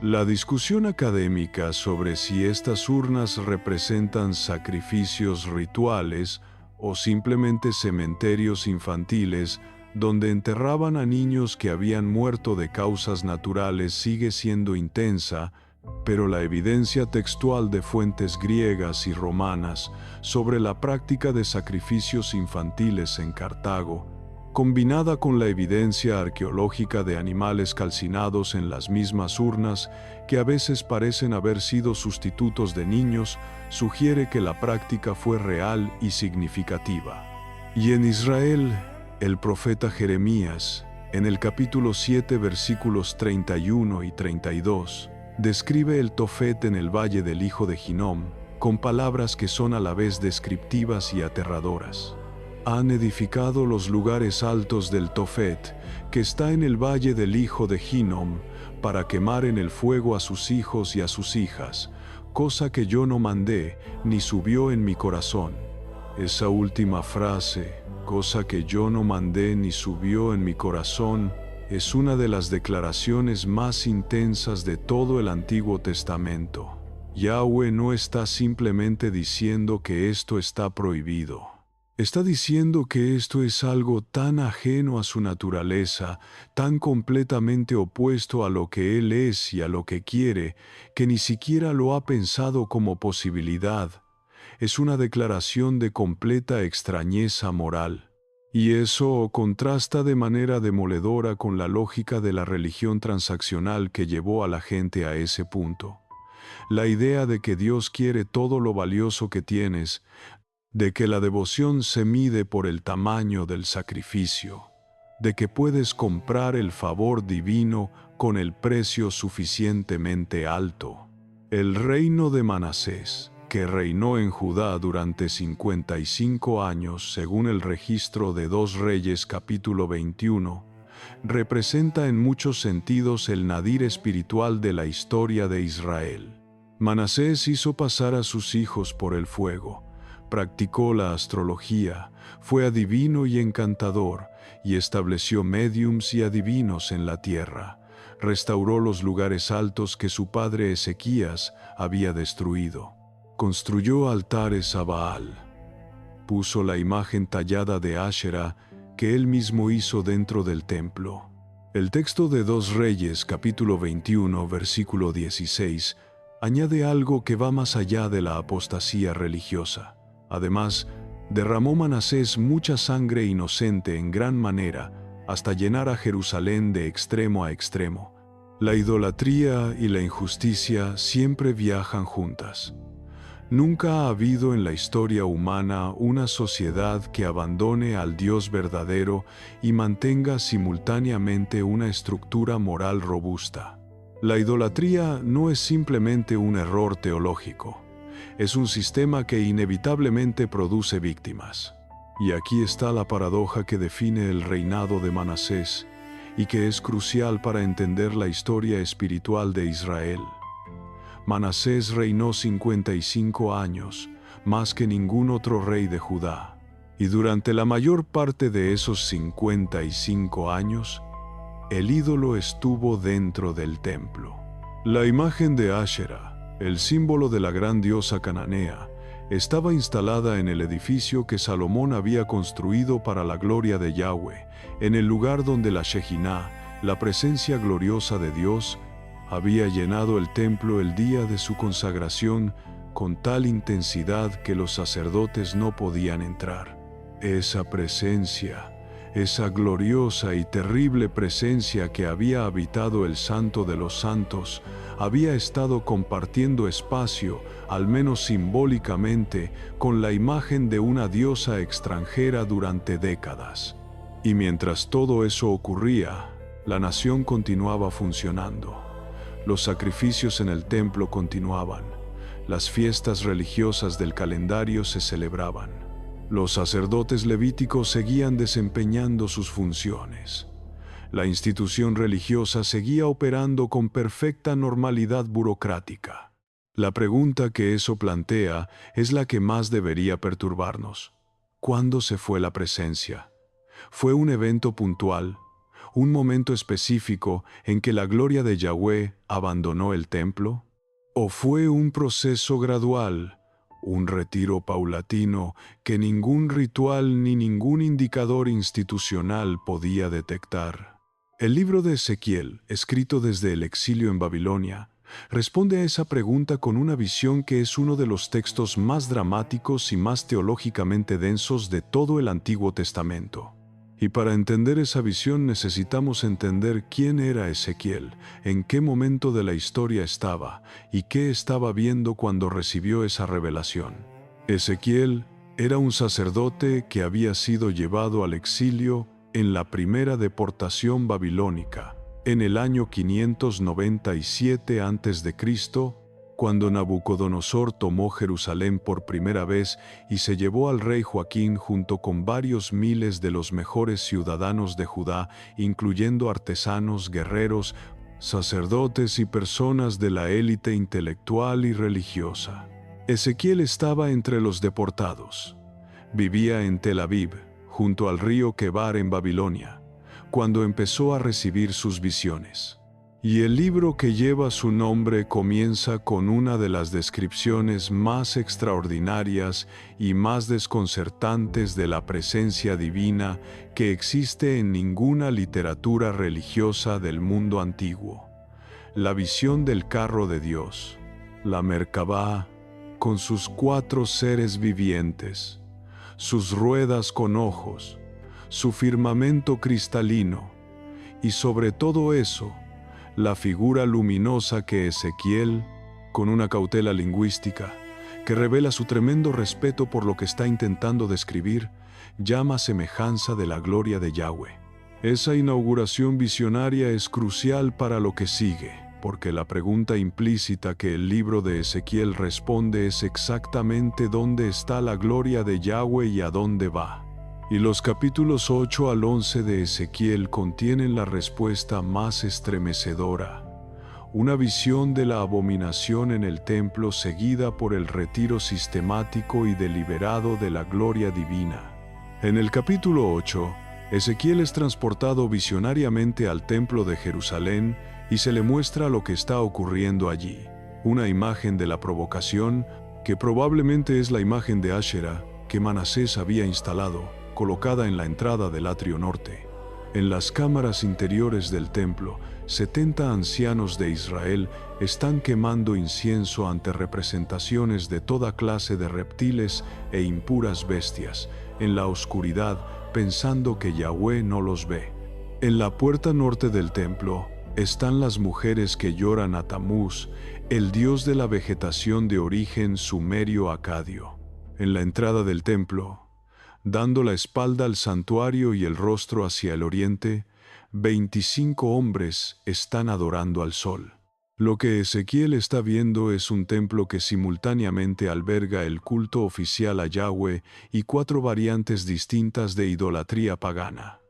La discusión académica sobre si estas urnas representan sacrificios rituales o simplemente cementerios infantiles donde enterraban a niños que habían muerto de causas naturales sigue siendo intensa, pero la evidencia textual de fuentes griegas y romanas sobre la práctica de sacrificios infantiles en Cartago, combinada con la evidencia arqueológica de animales calcinados en las mismas urnas que a veces parecen haber sido sustitutos de niños, sugiere que la práctica fue real y significativa. Y en Israel, el profeta Jeremías, en el capítulo 7 versículos 31 y 32, describe el Tofet en el valle del hijo de Hinnom, con palabras que son a la vez descriptivas y aterradoras. Han edificado los lugares altos del Tofet, que está en el valle del hijo de Hinnom, para quemar en el fuego a sus hijos y a sus hijas, cosa que yo no mandé, ni subió en mi corazón. Esa última frase, cosa que yo no mandé ni subió en mi corazón, es una de las declaraciones más intensas de todo el Antiguo Testamento. Yahweh no está simplemente diciendo que esto está prohibido. Está diciendo que esto es algo tan ajeno a su naturaleza, tan completamente opuesto a lo que Él es y a lo que quiere, que ni siquiera lo ha pensado como posibilidad. Es una declaración de completa extrañeza moral. Y eso contrasta de manera demoledora con la lógica de la religión transaccional que llevó a la gente a ese punto. La idea de que Dios quiere todo lo valioso que tienes, de que la devoción se mide por el tamaño del sacrificio, de que puedes comprar el favor divino con el precio suficientemente alto. El reino de Manasés, que reinó en Judá durante 55 años según el registro de 2 Reyes capítulo 21, representa en muchos sentidos el nadir espiritual de la historia de Israel. Manasés hizo pasar a sus hijos por el fuego, practicó la astrología, fue adivino y encantador, y estableció médiums y adivinos en la tierra. Restauró los lugares altos que su padre Ezequías había destruido. Construyó altares a Baal. Puso la imagen tallada de Ashera que él mismo hizo dentro del templo. El texto de 2 Reyes, capítulo 21, versículo 16, añade algo que va más allá de la apostasía religiosa. Además, derramó Manasés mucha sangre inocente en gran manera, hasta llenar a Jerusalén de extremo a extremo. La idolatría y la injusticia siempre viajan juntas. Nunca ha habido en la historia humana una sociedad que abandone al Dios verdadero y mantenga simultáneamente una estructura moral robusta. La idolatría no es simplemente un error teológico. Es un sistema que inevitablemente produce víctimas. Y aquí está la paradoja que define el reinado de Manasés y que es crucial para entender la historia espiritual de Israel. Manasés reinó 55 años, más que ningún otro rey de Judá. Y durante la mayor parte de esos 55 años, el ídolo estuvo dentro del templo. La imagen de Ashera, el símbolo de la gran diosa cananea, estaba instalada en el edificio que Salomón había construido para la gloria de Yahweh, en el lugar donde la Shejiná, la presencia gloriosa de Dios, había llenado el templo el día de su consagración con tal intensidad que los sacerdotes no podían entrar. Esa presencia, esa gloriosa y terrible presencia que había habitado el Santo de los Santos, había estado compartiendo espacio, al menos simbólicamente, con la imagen de una diosa extranjera durante décadas. Y mientras todo eso ocurría, la nación continuaba funcionando. Los sacrificios en el templo continuaban. Las fiestas religiosas del calendario se celebraban. Los sacerdotes levíticos seguían desempeñando sus funciones. La institución religiosa seguía operando con perfecta normalidad burocrática. La pregunta que eso plantea es la que más debería perturbarnos. ¿Cuándo se fue la presencia? ¿Fue un evento puntual, un momento específico en que la gloria de Yahweh abandonó el templo? ¿O fue un proceso gradual, un retiro paulatino que ningún ritual ni ningún indicador institucional podía detectar? El libro de Ezequiel, escrito desde el exilio en Babilonia, responde a esa pregunta con una visión que es uno de los textos más dramáticos y más teológicamente densos de todo el Antiguo Testamento. Y para entender esa visión necesitamos entender quién era Ezequiel, en qué momento de la historia estaba y qué estaba viendo cuando recibió esa revelación. Ezequiel era un sacerdote que había sido llevado al exilio en la primera deportación babilónica, en el año 597 a.C., cuando Nabucodonosor tomó Jerusalén por primera vez y se llevó al rey Joaquín junto con varios miles de los mejores ciudadanos de Judá, incluyendo artesanos, guerreros, sacerdotes y personas de la élite intelectual y religiosa. Ezequiel estaba entre los deportados. Vivía en Tel Aviv, junto al río Quebar en Babilonia. cuando empezó a recibir sus visiones. Y el libro que lleva su nombre comienza con una de las descripciones más extraordinarias y más desconcertantes de la presencia divina que existe en ninguna literatura religiosa del mundo antiguo. La visión del carro de Dios, la Merkabá, con sus 4 seres vivientes, sus ruedas con ojos, su firmamento cristalino, y sobre todo eso, la figura luminosa que Ezequiel, con una cautela lingüística, que revela su tremendo respeto por lo que está intentando describir, llama semejanza de la gloria de Yahweh. Esa inauguración visionaria es crucial para lo que sigue, porque la pregunta implícita que el libro de Ezequiel responde es exactamente dónde está la gloria de Yahweh y a dónde va. Y los capítulos 8 al 11 de Ezequiel contienen la respuesta más estremecedora, una visión de la abominación en el templo seguida por el retiro sistemático y deliberado de la gloria divina. En el capítulo 8, Ezequiel es transportado visionariamente al templo de Jerusalén y se le muestra lo que está ocurriendo allí, una imagen de la provocación, que probablemente es la imagen de Asherah que Manasés había instalado, colocada en la entrada del atrio norte. En las cámaras interiores del templo, 70 ancianos de Israel están quemando incienso ante representaciones de toda clase de reptiles e impuras bestias, en la oscuridad, pensando que Yahweh no los ve. En la puerta norte del templo están las mujeres que lloran a Tamuz, el dios de la vegetación de origen sumerio-acadio. En la entrada del templo, dando la espalda al santuario y el rostro hacia el oriente, 25 hombres están adorando al sol. Lo que Ezequiel está viendo es un templo que simultáneamente alberga el culto oficial a Yahweh y 4 variantes distintas de idolatría pagana.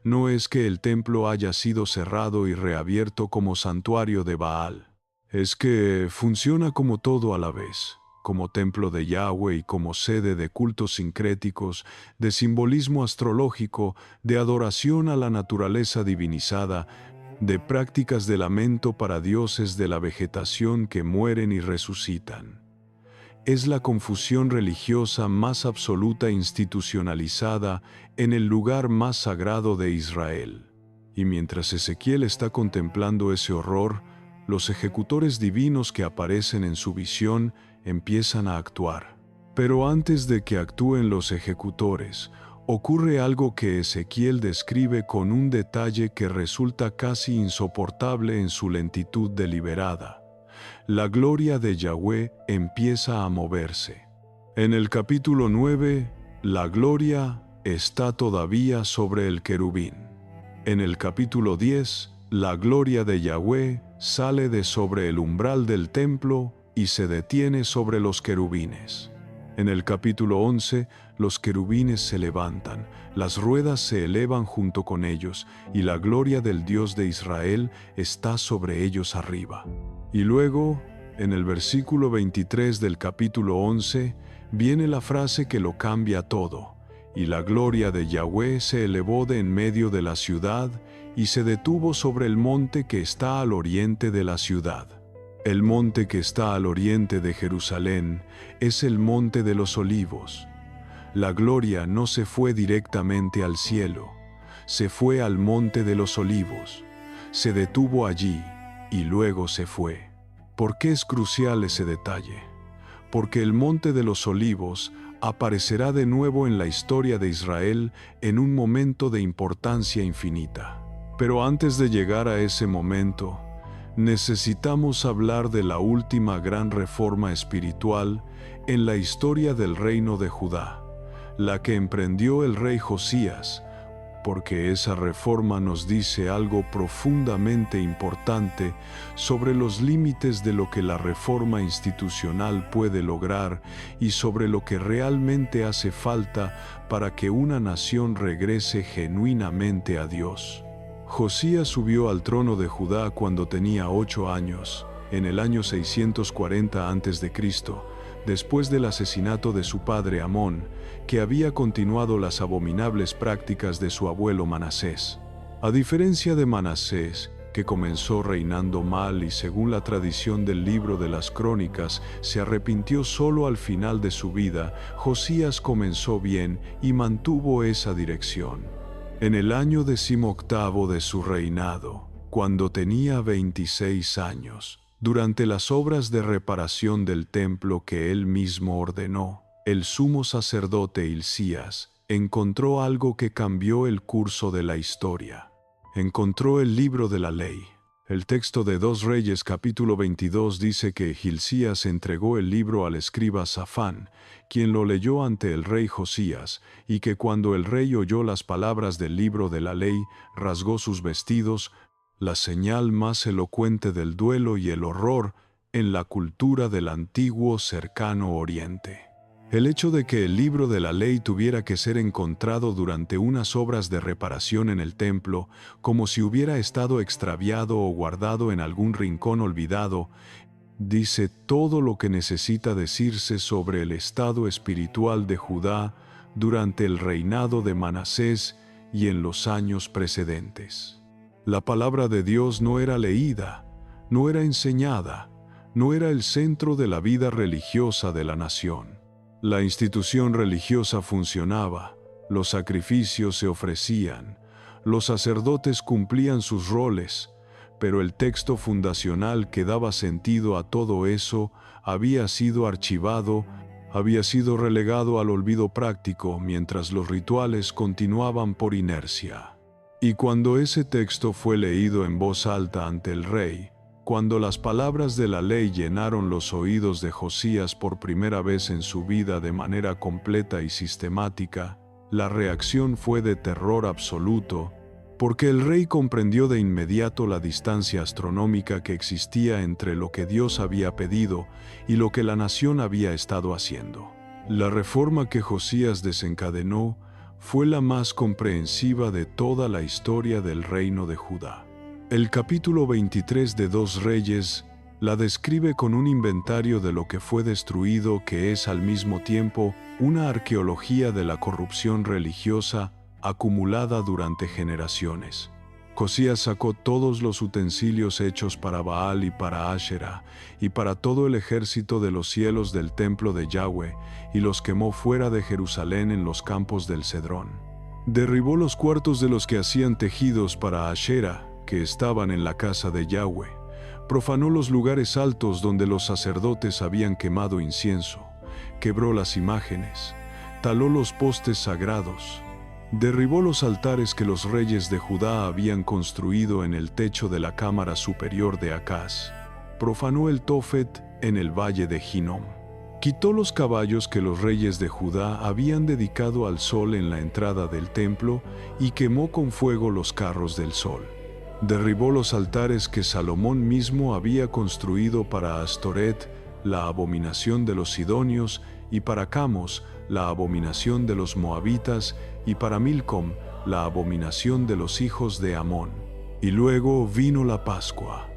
No es que el templo haya sido cerrado y reabierto como santuario de Baal. Es que funciona como todo a la vez, como templo de Yahweh y como sede de cultos sincréticos, de simbolismo astrológico, de adoración a la naturaleza divinizada, de prácticas de lamento para dioses de la vegetación que mueren y resucitan. Es la confusión religiosa más absoluta e institucionalizada en el lugar más sagrado de Israel. Y mientras Ezequiel está contemplando ese horror, los ejecutores divinos que aparecen en su visión empiezan a actuar. Pero antes de que actúen los ejecutores, ocurre algo que Ezequiel describe con un detalle que resulta casi insoportable en su lentitud deliberada. La gloria de Yahweh empieza a moverse. En el capítulo 9, la gloria está todavía sobre el querubín. En el capítulo 10, la gloria de Yahweh sale de sobre el umbral del templo y se detiene sobre los querubines. En el capítulo 11, los querubines se levantan, las ruedas se elevan junto con ellos, y la gloria del Dios de Israel está sobre ellos arriba. Y luego, en el versículo 23 del capítulo 11, viene la frase que lo cambia todo. Y la gloria de Yahweh se elevó de en medio de la ciudad, y se detuvo sobre el monte que está al oriente de la ciudad. El monte que está al oriente de Jerusalén es el monte de los olivos. La gloria no se fue directamente al cielo, se fue al monte de los olivos, se detuvo allí y luego se fue. ¿Por qué es crucial ese detalle? Porque el monte de los olivos aparecerá de nuevo en la historia de Israel en un momento de importancia infinita. Pero antes de llegar a ese momento, necesitamos hablar de la última gran reforma espiritual en la historia del reino de Judá, la que emprendió el rey Josías, porque esa reforma nos dice algo profundamente importante sobre los límites de lo que la reforma institucional puede lograr y sobre lo que realmente hace falta para que una nación regrese genuinamente a Dios. Josías subió al trono de Judá cuando tenía 8 años, en el año 640 a.C., después del asesinato de su padre Amón, que había continuado las abominables prácticas de su abuelo Manasés. A diferencia de Manasés, que comenzó reinando mal y según la tradición del libro de las Crónicas, se arrepintió solo al final de su vida, Josías comenzó bien y mantuvo esa dirección. En el año 18 de su reinado, cuando tenía 26 años, durante las obras de reparación del templo que él mismo ordenó, el sumo sacerdote Hilcías encontró algo que cambió el curso de la historia. Encontró el libro de la ley. El texto de 2 Reyes capítulo 22 dice que Hilcías entregó el libro al escriba Safán, quien lo leyó ante el rey Josías, y que cuando el rey oyó las palabras del libro de la ley, rasgó sus vestidos, la señal más elocuente del duelo y el horror en la cultura del antiguo cercano Oriente. El hecho de que el libro de la ley tuviera que ser encontrado durante unas obras de reparación en el templo, como si hubiera estado extraviado o guardado en algún rincón olvidado, dice todo lo que necesita decirse sobre el estado espiritual de Judá durante el reinado de Manasés y en los años precedentes. La palabra de Dios no era leída, no era enseñada, no era el centro de la vida religiosa de la nación. La institución religiosa funcionaba, los sacrificios se ofrecían, los sacerdotes cumplían sus roles, pero el texto fundacional que daba sentido a todo eso había sido archivado, había sido relegado al olvido práctico mientras los rituales continuaban por inercia. Y cuando ese texto fue leído en voz alta ante el rey, cuando las palabras de la ley llenaron los oídos de Josías por primera vez en su vida de manera completa y sistemática, la reacción fue de terror absoluto, porque el rey comprendió de inmediato la distancia astronómica que existía entre lo que Dios había pedido y lo que la nación había estado haciendo. La reforma que Josías desencadenó fue la más comprensiva de toda la historia del reino de Judá. El capítulo 23 de 2 Reyes la describe con un inventario de lo que fue destruido que es al mismo tiempo una arqueología de la corrupción religiosa acumulada durante generaciones. Josías sacó todos los utensilios hechos para Baal y para Ashera y para todo el ejército de los cielos del templo de Yahweh y los quemó fuera de Jerusalén en los campos del Cedrón. Derribó los cuartos de los que hacían tejidos para Ashera, que estaban en la casa de Yahweh. Profanó los lugares altos donde los sacerdotes habían quemado incienso, quebró las imágenes, taló los postes sagrados, derribó los altares que los reyes de Judá habían construido en el techo de la cámara superior de Acaz, profanó el Tofet en el valle de Hinnom, quitó los caballos que los reyes de Judá habían dedicado al sol en la entrada del templo y quemó con fuego los carros del sol. Derribó los altares que Salomón mismo había construido para Astoret, la abominación de los sidonios, y para Camos, la abominación de los moabitas, y para Milcom, la abominación de los hijos de Amón. Y luego vino la Pascua.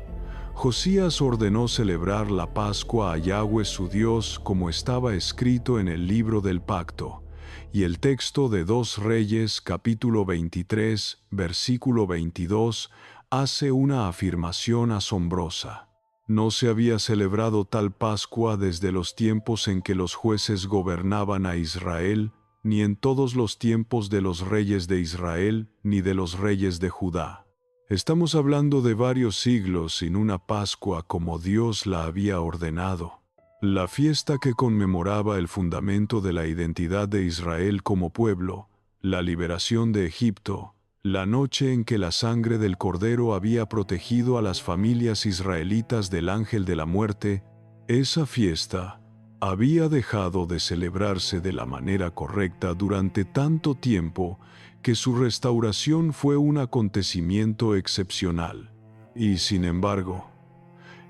Josías ordenó celebrar la Pascua a Yahweh su Dios como estaba escrito en el libro del pacto. Y el texto de 2 Reyes, capítulo 23, versículo 22, hace una afirmación asombrosa. No se había celebrado tal Pascua desde los tiempos en que los jueces gobernaban a Israel, ni en todos los tiempos de los reyes de Israel, ni de los reyes de Judá. Estamos hablando de varios siglos sin una Pascua como Dios la había ordenado. La fiesta que conmemoraba el fundamento de la identidad de Israel como pueblo, la liberación de Egipto, la noche en que la sangre del Cordero había protegido a las familias israelitas del ángel de la muerte, esa fiesta había dejado de celebrarse de la manera correcta durante tanto tiempo que su restauración fue un acontecimiento excepcional. Y sin embargo,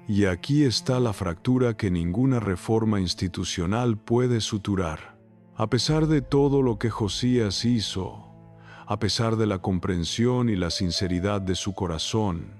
y aquí está la fractura que ninguna reforma institucional puede suturar. A pesar de todo lo que Josías hizo, a pesar de la comprensión y la sinceridad de su corazón,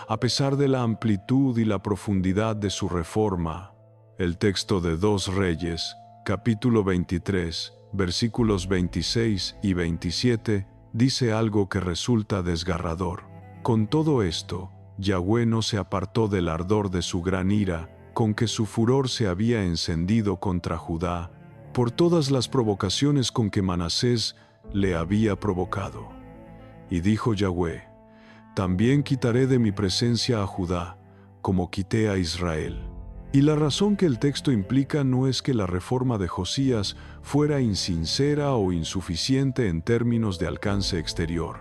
a pesar de la amplitud y la profundidad de su reforma, el texto de 2 Reyes, capítulo 23, versículos 26 y 27, dice algo que resulta desgarrador. Con todo esto, Yahweh no se apartó del ardor de su gran ira, con que su furor se había encendido contra Judá, por todas las provocaciones con que Manasés le había provocado. Y dijo Yahweh: también quitaré de mi presencia a Judá, como quité a Israel. Y la razón que el texto implica no es que la reforma de Josías fuera insincera o insuficiente en términos de alcance exterior.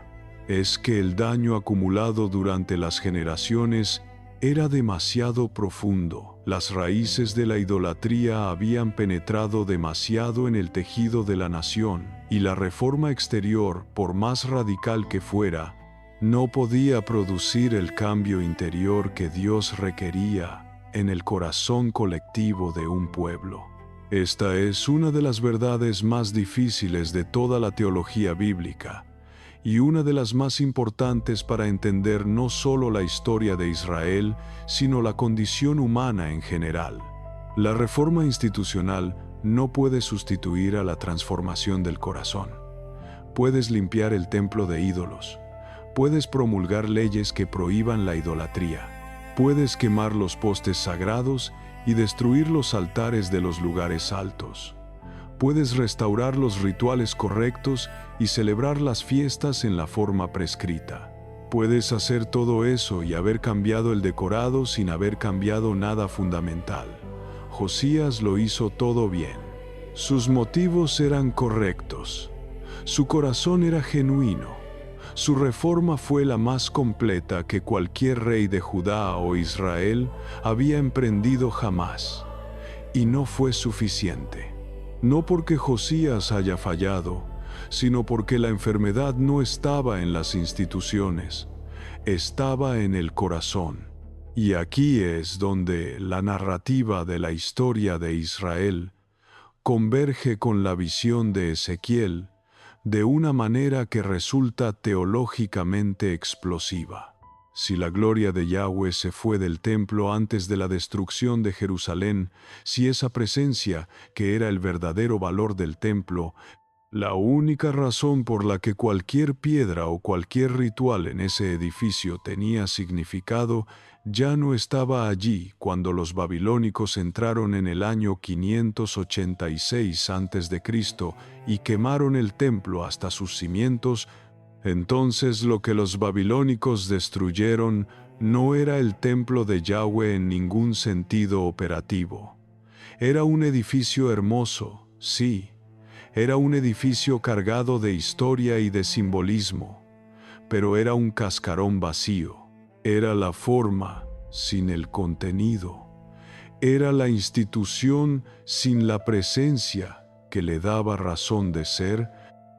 Es que el daño acumulado durante las generaciones era demasiado profundo. Las raíces de la idolatría habían penetrado demasiado en el tejido de la nación, y la reforma exterior, por más radical que fuera, no podía producir el cambio interior que Dios requería en el corazón colectivo de un pueblo. Esta es una de las verdades más difíciles de toda la teología bíblica, y una de las más importantes para entender no solo la historia de Israel, sino la condición humana en general. La reforma institucional no puede sustituir a la transformación del corazón. Puedes limpiar el templo de ídolos. Puedes promulgar leyes que prohíban la idolatría. Puedes quemar los postes sagrados y destruir los altares de los lugares altos. Puedes restaurar los rituales correctos y celebrar las fiestas en la forma prescrita. Puedes hacer todo eso y haber cambiado el decorado sin haber cambiado nada fundamental. Josías lo hizo todo bien. Sus motivos eran correctos. Su corazón era genuino. Su reforma fue la más completa que cualquier rey de Judá o Israel había emprendido jamás. Y no fue suficiente. No porque Josías haya fallado, sino porque la enfermedad no estaba en las instituciones, estaba en el corazón. Y aquí es donde la narrativa de la historia de Israel converge con la visión de Ezequiel de una manera que resulta teológicamente explosiva. Si la gloria de Yahweh se fue del templo antes de la destrucción de Jerusalén, si esa presencia, que era el verdadero valor del templo, la única razón por la que cualquier piedra o cualquier ritual en ese edificio tenía significado, ya no estaba allí cuando los babilónicos entraron en el año 586 a.C. y quemaron el templo hasta sus cimientos. Entonces lo que los babilónicos destruyeron no era el templo de Yahweh en ningún sentido operativo. Era un edificio hermoso, sí. Era un edificio cargado de historia y de simbolismo, pero era un cascarón vacío. Era la forma sin el contenido. Era la institución sin la presencia que le daba razón de ser.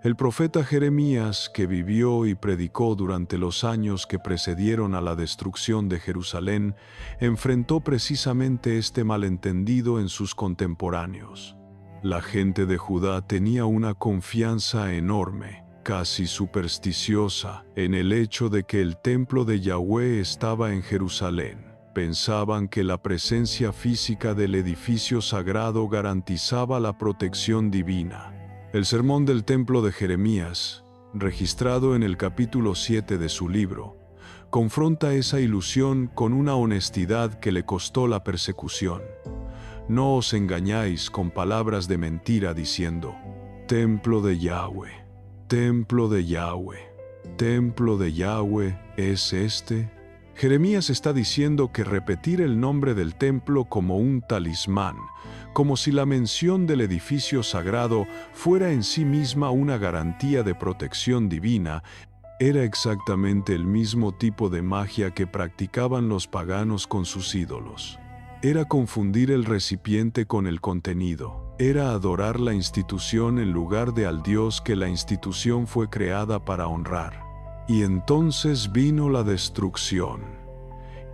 El profeta Jeremías, que vivió y predicó durante los años que precedieron a la destrucción de Jerusalén, enfrentó precisamente este malentendido en sus contemporáneos. La gente de Judá tenía una confianza enorme, casi supersticiosa, en el hecho de que el templo de Yahweh estaba en Jerusalén. Pensaban que la presencia física del edificio sagrado garantizaba la protección divina. El sermón del templo de Jeremías, registrado en el capítulo 7 de su libro, confronta esa ilusión con una honestidad que le costó la persecución. No os engañáis con palabras de mentira diciendo: templo de Yahweh, templo de Yahweh, templo de Yahweh es este. Jeremías está diciendo que repetir el nombre del templo como un talismán, como si la mención del edificio sagrado fuera en sí misma una garantía de protección divina, era exactamente el mismo tipo de magia que practicaban los paganos con sus ídolos. Era confundir el recipiente con el contenido. Era adorar la institución en lugar de al Dios que la institución fue creada para honrar. Y entonces vino la destrucción,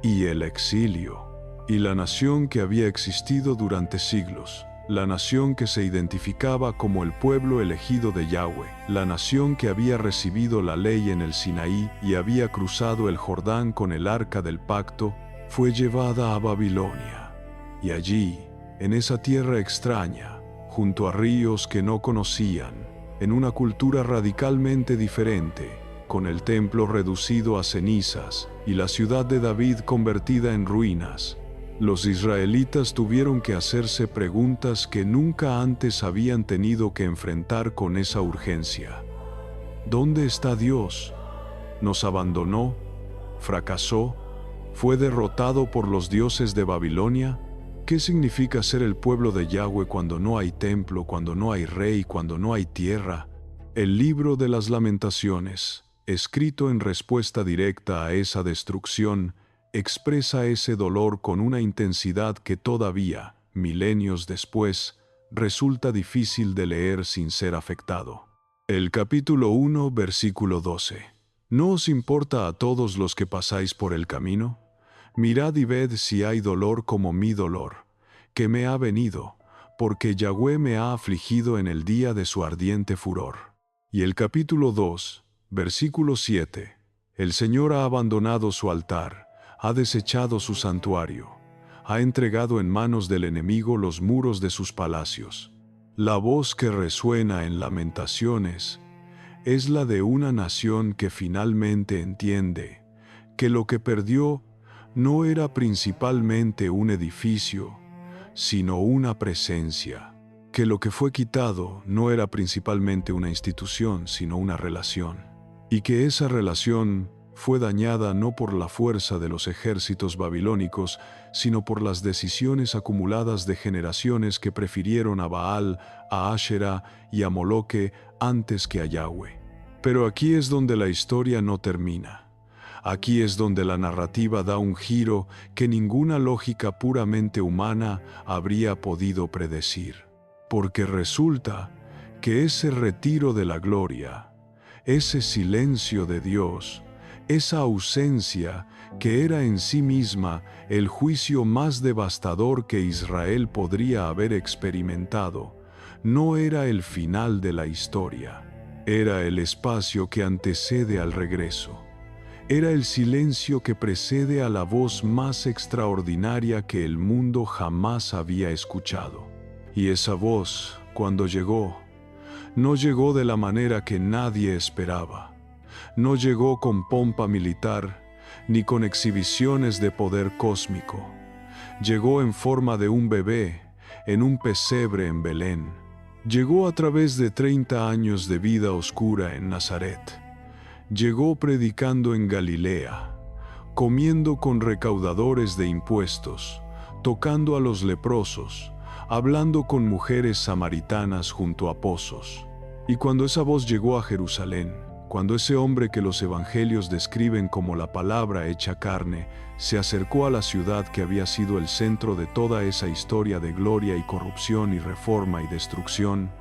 y el exilio, y la nación que había existido durante siglos, la nación que se identificaba como el pueblo elegido de Yahweh, la nación que había recibido la ley en el Sinaí y había cruzado el Jordán con el arca del pacto, fue llevada a Babilonia. Y allí, en esa tierra extraña, junto a ríos que no conocían, en una cultura radicalmente diferente, con el templo reducido a cenizas y la ciudad de David convertida en ruinas. Los israelitas tuvieron que hacerse preguntas que nunca antes habían tenido que enfrentar con esa urgencia. ¿Dónde está Dios? ¿Nos abandonó? ¿Fracasó? ¿Fue derrotado por los dioses de Babilonia? ¿Qué significa ser el pueblo de Yahweh cuando no hay templo, cuando no hay rey, cuando no hay tierra? El libro de las Lamentaciones, escrito en respuesta directa a esa destrucción, expresa ese dolor con una intensidad que todavía, milenios después, resulta difícil de leer sin ser afectado. El capítulo 1, versículo 12. ¿No os importa a todos los que pasáis por el camino? Mirad y ved si hay dolor como mi dolor, que me ha venido, porque Yahweh me ha afligido en el día de su ardiente furor. Y el capítulo 2, versículo 7. El Señor ha abandonado su altar, ha desechado su santuario, ha entregado en manos del enemigo los muros de sus palacios. La voz que resuena en Lamentaciones es la de una nación que finalmente entiende que lo que perdió no era principalmente un edificio, sino una presencia, que lo que fue quitado no era principalmente una institución, sino una relación, y que esa relación fue dañada no por la fuerza de los ejércitos babilónicos, sino por las decisiones acumuladas de generaciones que prefirieron a Baal, a Asherah y a Moloque antes que a Yahweh. Pero aquí es donde la historia no termina. Aquí es donde la narrativa da un giro que ninguna lógica puramente humana habría podido predecir. Porque resulta que ese retiro de la gloria, ese silencio de Dios, esa ausencia que era en sí misma el juicio más devastador que Israel podría haber experimentado, no era el final de la historia, era el espacio que antecede al regreso. Era el silencio que precede a la voz más extraordinaria que el mundo jamás había escuchado. Y esa voz, cuando llegó, no llegó de la manera que nadie esperaba. No llegó con pompa militar, ni con exhibiciones de poder cósmico. Llegó en forma de un bebé, en un pesebre en Belén. Llegó a través de 30 años de vida oscura en Nazaret. Llegó predicando en Galilea, comiendo con recaudadores de impuestos, tocando a los leprosos, hablando con mujeres samaritanas junto a pozos. Y cuando esa voz llegó a Jerusalén, cuando ese hombre que los evangelios describen como la palabra hecha carne, se acercó a la ciudad que había sido el centro de toda esa historia de gloria y corrupción y reforma y destrucción,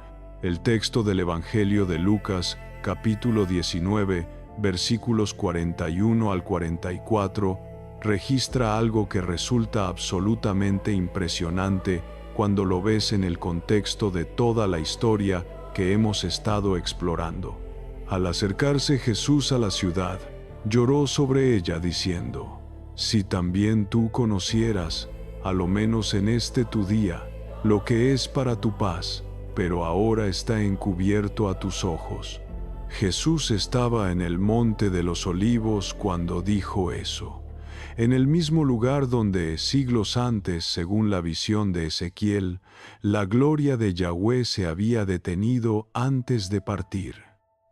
el texto del Evangelio de Lucas, capítulo 19, versículos 41 al 44, registra algo que resulta absolutamente impresionante cuando lo ves en el contexto de toda la historia que hemos estado explorando. Al acercarse Jesús a la ciudad, lloró sobre ella diciendo: «Si también tú conocieras, a lo menos en este tu día, lo que es para tu paz, pero ahora está encubierto a tus ojos». Jesús estaba en el Monte de los Olivos cuando dijo eso, en el mismo lugar donde, siglos antes, según la visión de Ezequiel, la gloria de Yahweh se había detenido antes de partir.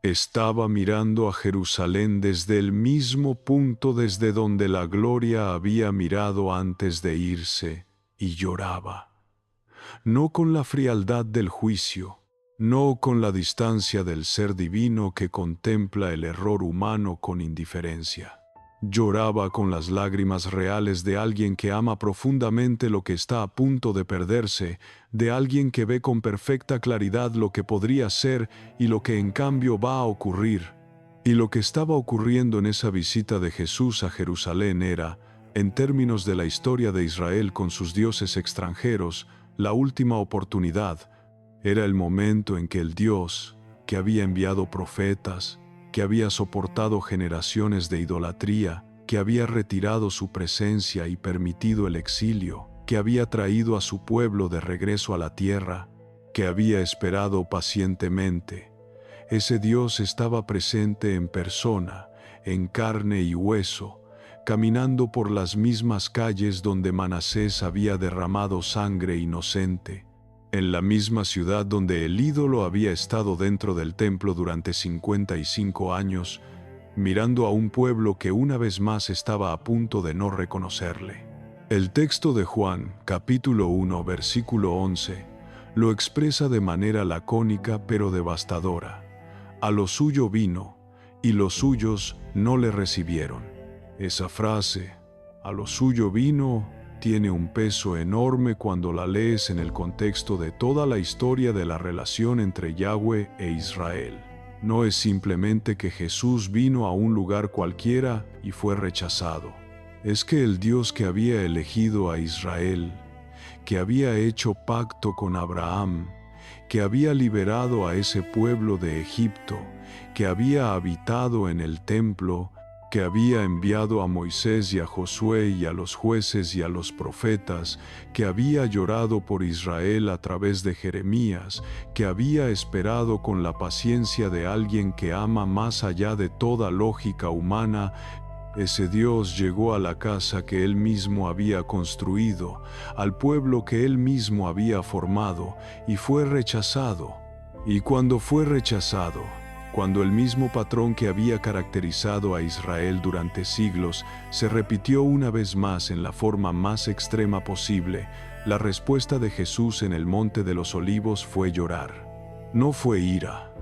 Estaba mirando a Jerusalén desde el mismo punto desde donde la gloria había mirado antes de irse, y lloraba. No con la frialdad del juicio, no con la distancia del ser divino que contempla el error humano con indiferencia. Lloraba con las lágrimas reales de alguien que ama profundamente lo que está a punto de perderse, de alguien que ve con perfecta claridad lo que podría ser y lo que en cambio va a ocurrir. Y lo que estaba ocurriendo en esa visita de Jesús a Jerusalén era, en términos de la historia de Israel con sus dioses extranjeros, la última oportunidad. Era el momento en que el Dios, que había enviado profetas, que había soportado generaciones de idolatría, que había retirado su presencia y permitido el exilio, que había traído a su pueblo de regreso a la tierra, que había esperado pacientemente, Ese Dios estaba presente en persona, en carne y hueso, caminando por las mismas calles donde Manasés había derramado sangre inocente, en la misma ciudad donde el ídolo había estado dentro del templo durante 55 años, mirando a un pueblo que una vez más estaba a punto de no reconocerle. El texto de Juan, capítulo 1, versículo 11, lo expresa de manera lacónica pero devastadora. A lo suyo vino, y los suyos no le recibieron. Esa frase, a lo suyo vino, tiene un peso enorme cuando la lees en el contexto de toda la historia de la relación entre Yahweh e Israel. No es simplemente que Jesús vino a un lugar cualquiera y fue rechazado. Es que el Dios que había elegido a Israel, que había hecho pacto con Abraham, que había liberado a ese pueblo de Egipto, que había habitado en el templo, que había enviado a Moisés y a Josué y a los jueces y a los profetas, que había llorado por Israel a través de Jeremías, que había esperado con la paciencia de alguien que ama más allá de toda lógica humana. Ese Dios llegó a la casa que Él mismo había construido, al pueblo que Él mismo había formado, y fue rechazado. Y cuando fue rechazado, cuando el mismo patrón que había caracterizado a Israel durante siglos se repitió una vez más en la forma más extrema posible, la respuesta de Jesús en el Monte de los Olivos fue llorar. No fue ira,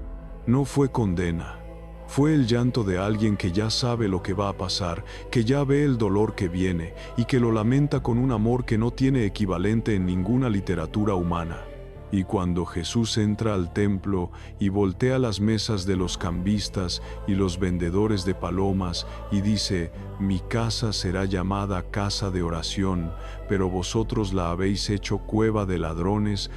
no fue condena. Fue el llanto de alguien que ya sabe lo que va a pasar, que ya ve el dolor que viene y que lo lamenta con un amor que no tiene equivalente en ninguna literatura humana. Y cuando Jesús entra al templo y voltea las mesas de los cambistas y los vendedores de palomas y dice: «Mi casa será llamada casa de oración, pero vosotros la habéis hecho cueva de ladrones»,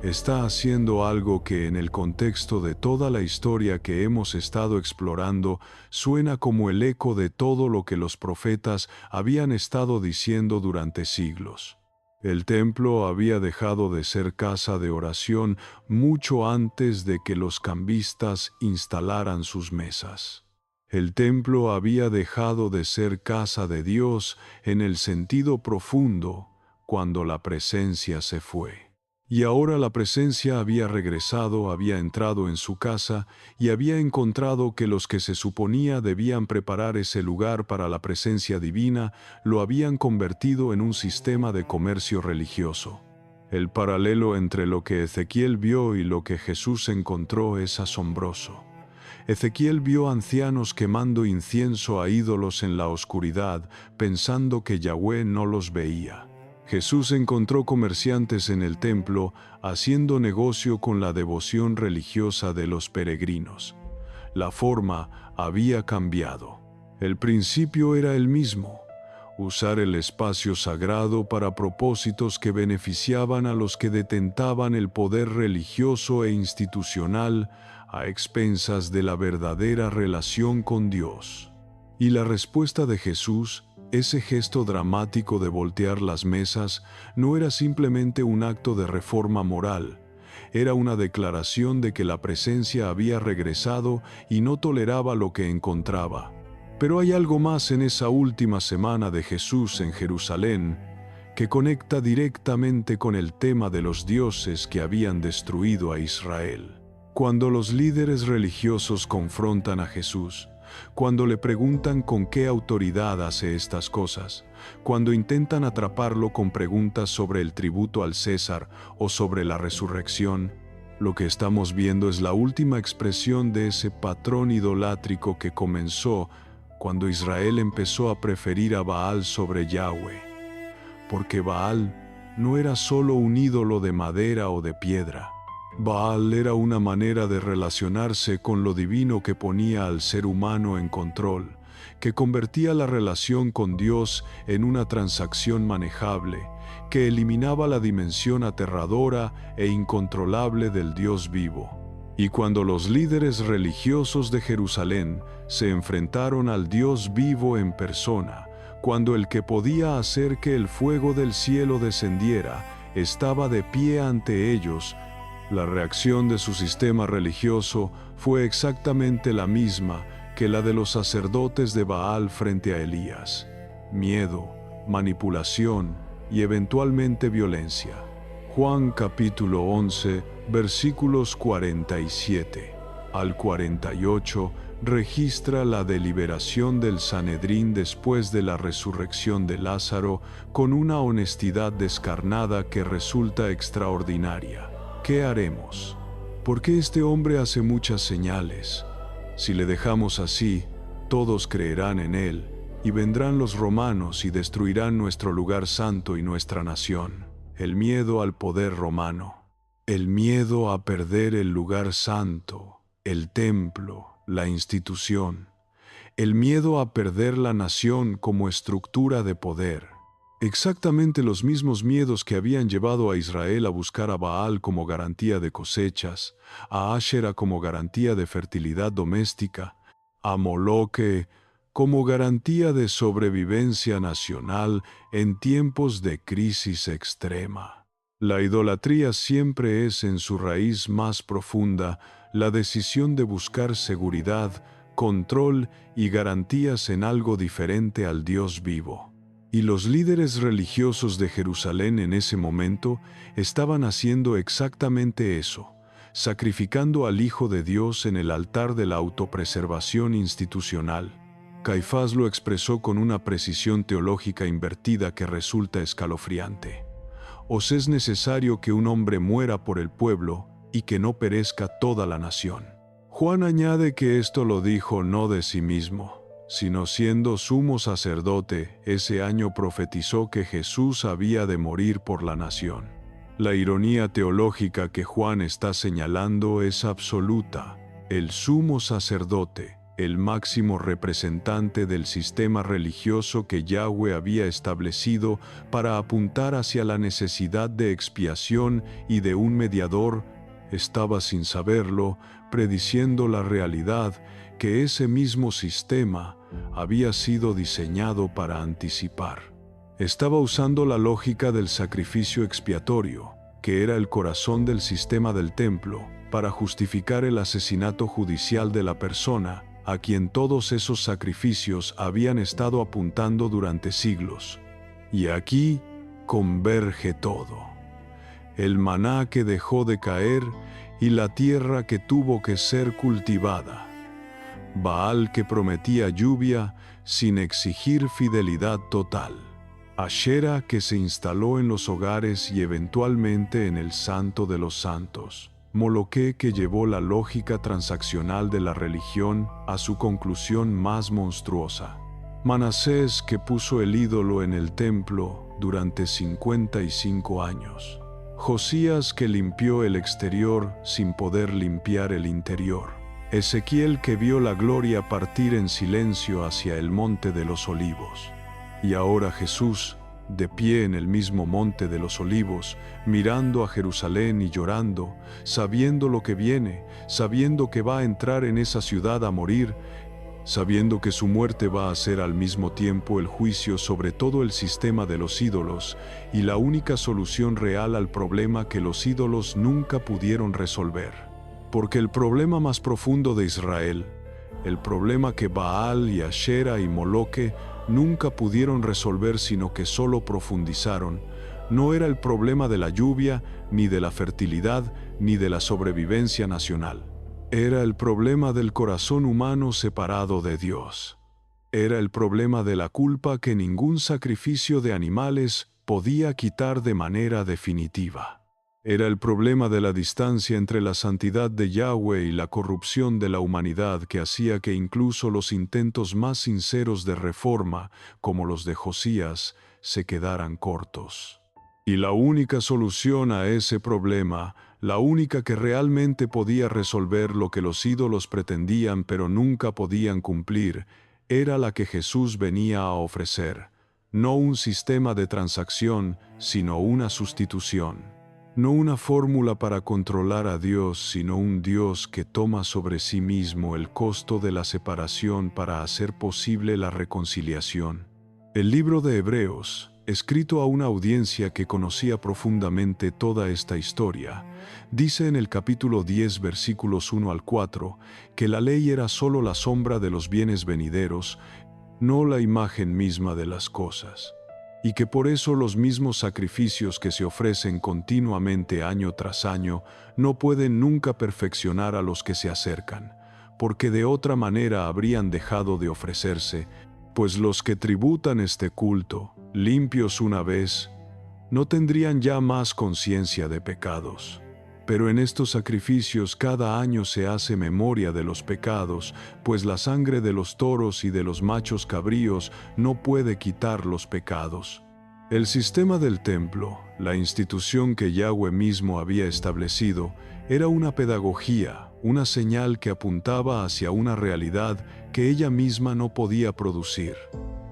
está haciendo algo que en el contexto de toda la historia que hemos estado explorando suena como el eco de todo lo que los profetas habían estado diciendo durante siglos. El templo había dejado de ser casa de oración mucho antes de que los cambistas instalaran sus mesas. El templo había dejado de ser casa de Dios en el sentido profundo cuando la presencia se fue. Y ahora la presencia había regresado, había entrado en su casa y había encontrado que los que se suponía debían preparar ese lugar para la presencia divina lo habían convertido en un sistema de comercio religioso. El paralelo entre lo que Ezequiel vio y lo que Jesús encontró es asombroso. Ezequiel vio ancianos quemando incienso a ídolos en la oscuridad, pensando que Yahweh no los veía. Jesús encontró comerciantes en el templo haciendo negocio con la devoción religiosa de los peregrinos. La forma había cambiado. El principio era el mismo: usar el espacio sagrado para propósitos que beneficiaban a los que detentaban el poder religioso e institucional a expensas de la verdadera relación con Dios. Y la respuesta de Jesús, ese gesto dramático de voltear las mesas, no era simplemente un acto de reforma moral, era una declaración de que la presencia había regresado y no toleraba lo que encontraba. Pero hay algo más en esa última semana de Jesús en Jerusalén que conecta directamente con el tema de los dioses que habían destruido a Israel. Cuando los líderes religiosos confrontan a Jesús, cuando le preguntan con qué autoridad hace estas cosas, cuando intentan atraparlo con preguntas sobre el tributo al César o sobre la resurrección, lo que estamos viendo es la última expresión de ese patrón idolátrico que comenzó cuando Israel empezó a preferir a Baal sobre Yahweh. Porque Baal no era solo un ídolo de madera o de piedra. Baal era una manera de relacionarse con lo divino que ponía al ser humano en control, que convertía la relación con Dios en una transacción manejable, que eliminaba la dimensión aterradora e incontrolable del Dios vivo. Y cuando los líderes religiosos de Jerusalén se enfrentaron al Dios vivo en persona, cuando el que podía hacer que el fuego del cielo descendiera estaba de pie ante ellos, La reacción de su sistema religioso fue exactamente la misma que la de los sacerdotes de Baal frente a Elías: miedo, manipulación y eventualmente violencia. Juan capítulo 11, versículos 47 al 48 registra la deliberación del Sanedrín después de la resurrección de Lázaro con una honestidad descarnada que resulta extraordinaria. ¿Qué haremos? Porque este hombre hace muchas señales. Si le dejamos así, todos creerán en él, y vendrán los romanos y destruirán nuestro lugar santo y nuestra nación. El miedo al poder romano, el miedo a perder el lugar santo, el templo, la institución, el miedo a perder la nación como estructura de poder. Exactamente los mismos miedos que habían llevado a Israel a buscar a Baal como garantía de cosechas, a Ashera como garantía de fertilidad doméstica, a Moloque como garantía de sobrevivencia nacional en tiempos de crisis extrema. La idolatría siempre es en su raíz más profunda la decisión de buscar seguridad, control y garantías en algo diferente al Dios vivo. Y los líderes religiosos de Jerusalén en ese momento estaban haciendo exactamente eso, sacrificando al Hijo de Dios en el altar de la autopreservación institucional. Caifás lo expresó con una precisión teológica invertida que resulta escalofriante. Os es necesario que un hombre muera por el pueblo y que no perezca toda la nación. Juan añade que esto lo dijo no de sí mismo, sino siendo sumo sacerdote, ese año profetizó que Jesús había de morir por la nación. La ironía teológica que Juan está señalando es absoluta. El sumo sacerdote, el máximo representante del sistema religioso que Yahweh había establecido para apuntar hacia la necesidad de expiación y de un mediador, estaba sin saberlo, prediciendo la realidad que ese mismo sistema había sido diseñado para anticipar. Estaba usando la lógica del sacrificio expiatorio, que era el corazón del sistema del templo, para justificar el asesinato judicial de la persona a quien todos esos sacrificios habían estado apuntando durante siglos. Y aquí converge todo. El maná que dejó de caer y la tierra que tuvo que ser cultivada. Baal que prometía lluvia sin exigir fidelidad total. Ashera que se instaló en los hogares y eventualmente en el Santo de los Santos. Moloque que llevó la lógica transaccional de la religión a su conclusión más monstruosa. Manasés que puso el ídolo en el templo durante 55 años. Josías que limpió el exterior sin poder limpiar el interior. Ezequiel que vio la gloria partir en silencio hacia el monte de los olivos. Y ahora Jesús, de pie en el mismo monte de los olivos, mirando a Jerusalén y llorando, sabiendo lo que viene, sabiendo que va a entrar en esa ciudad a morir, sabiendo que su muerte va a ser al mismo tiempo el juicio sobre todo el sistema de los ídolos y la única solución real al problema que los ídolos nunca pudieron resolver. Porque el problema más profundo de Israel, el problema que Baal y Ashera y Moloque nunca pudieron resolver sino que solo profundizaron, no era el problema de la lluvia, ni de la fertilidad, ni de la sobrevivencia nacional. Era el problema del corazón humano separado de Dios. Era el problema de la culpa que ningún sacrificio de animales podía quitar de manera definitiva. Era el problema de la distancia entre la santidad de Yahweh y la corrupción de la humanidad que hacía que incluso los intentos más sinceros de reforma, como los de Josías, se quedaran cortos. Y la única solución a ese problema, la única que realmente podía resolver lo que los ídolos pretendían pero nunca podían cumplir, era la que Jesús venía a ofrecer. No un sistema de transacción, sino una sustitución. No una fórmula para controlar a Dios, sino un Dios que toma sobre sí mismo el costo de la separación para hacer posible la reconciliación. El libro de Hebreos, escrito a una audiencia que conocía profundamente toda esta historia, dice en el capítulo 10 versículos 1 al 4 que la ley era solo la sombra de los bienes venideros, no la imagen misma de las cosas, y que por eso los mismos sacrificios que se ofrecen continuamente año tras año no pueden nunca perfeccionar a los que se acercan, porque de otra manera habrían dejado de ofrecerse, pues los que tributan este culto, limpios una vez, no tendrían ya más conciencia de pecados. Pero en estos sacrificios cada año se hace memoria de los pecados, pues la sangre de los toros y de los machos cabríos no puede quitar los pecados. El sistema del templo, la institución que Yahweh mismo había establecido, era una pedagogía, una señal que apuntaba hacia una realidad que ella misma no podía producir.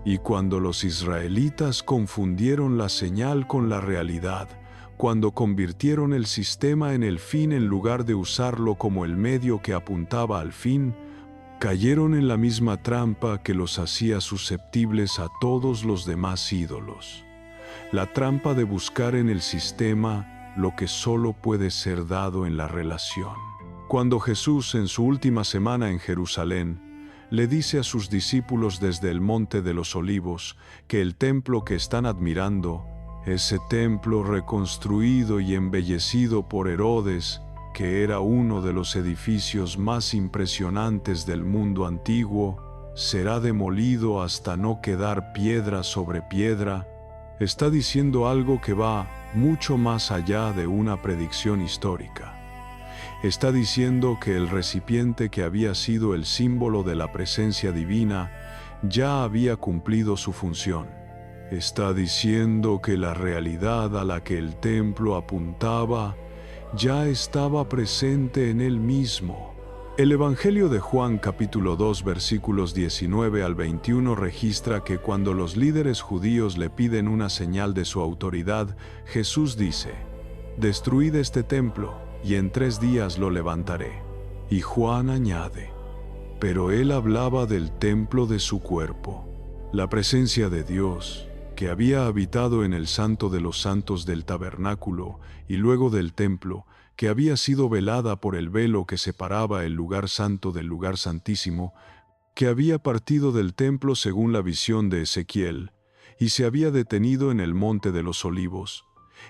Y cuando los israelitas confundieron la señal con la realidad, cuando convirtieron el sistema en el fin en lugar de usarlo como el medio que apuntaba al fin, cayeron en la misma trampa que los hacía susceptibles a todos los demás ídolos. La trampa de buscar en el sistema lo que solo puede ser dado en la relación. Cuando Jesús, en su última semana en Jerusalén, le dice a sus discípulos desde el Monte de los Olivos que el templo que están admirando, ese templo reconstruido y embellecido por Herodes, que era uno de los edificios más impresionantes del mundo antiguo, será demolido hasta no quedar piedra sobre piedra, está diciendo algo que va mucho más allá de una predicción histórica. Está diciendo que el recipiente que había sido el símbolo de la presencia divina ya había cumplido su función. Está diciendo que la realidad a la que el templo apuntaba ya estaba presente en él mismo. El Evangelio de Juan capítulo 2 versículos 19 al 21 registra que cuando los líderes judíos le piden una señal de su autoridad, Jesús dice: «Destruid este templo, y en 3 días lo levantaré». Y Juan añade: «Pero él hablaba del templo de su cuerpo». La presencia de Dios, que había habitado en el Santo de los Santos del tabernáculo y luego del templo, que había sido velada por el velo que separaba el lugar santo del lugar santísimo, que había partido del templo según la visión de Ezequiel, y se había detenido en el Monte de los Olivos.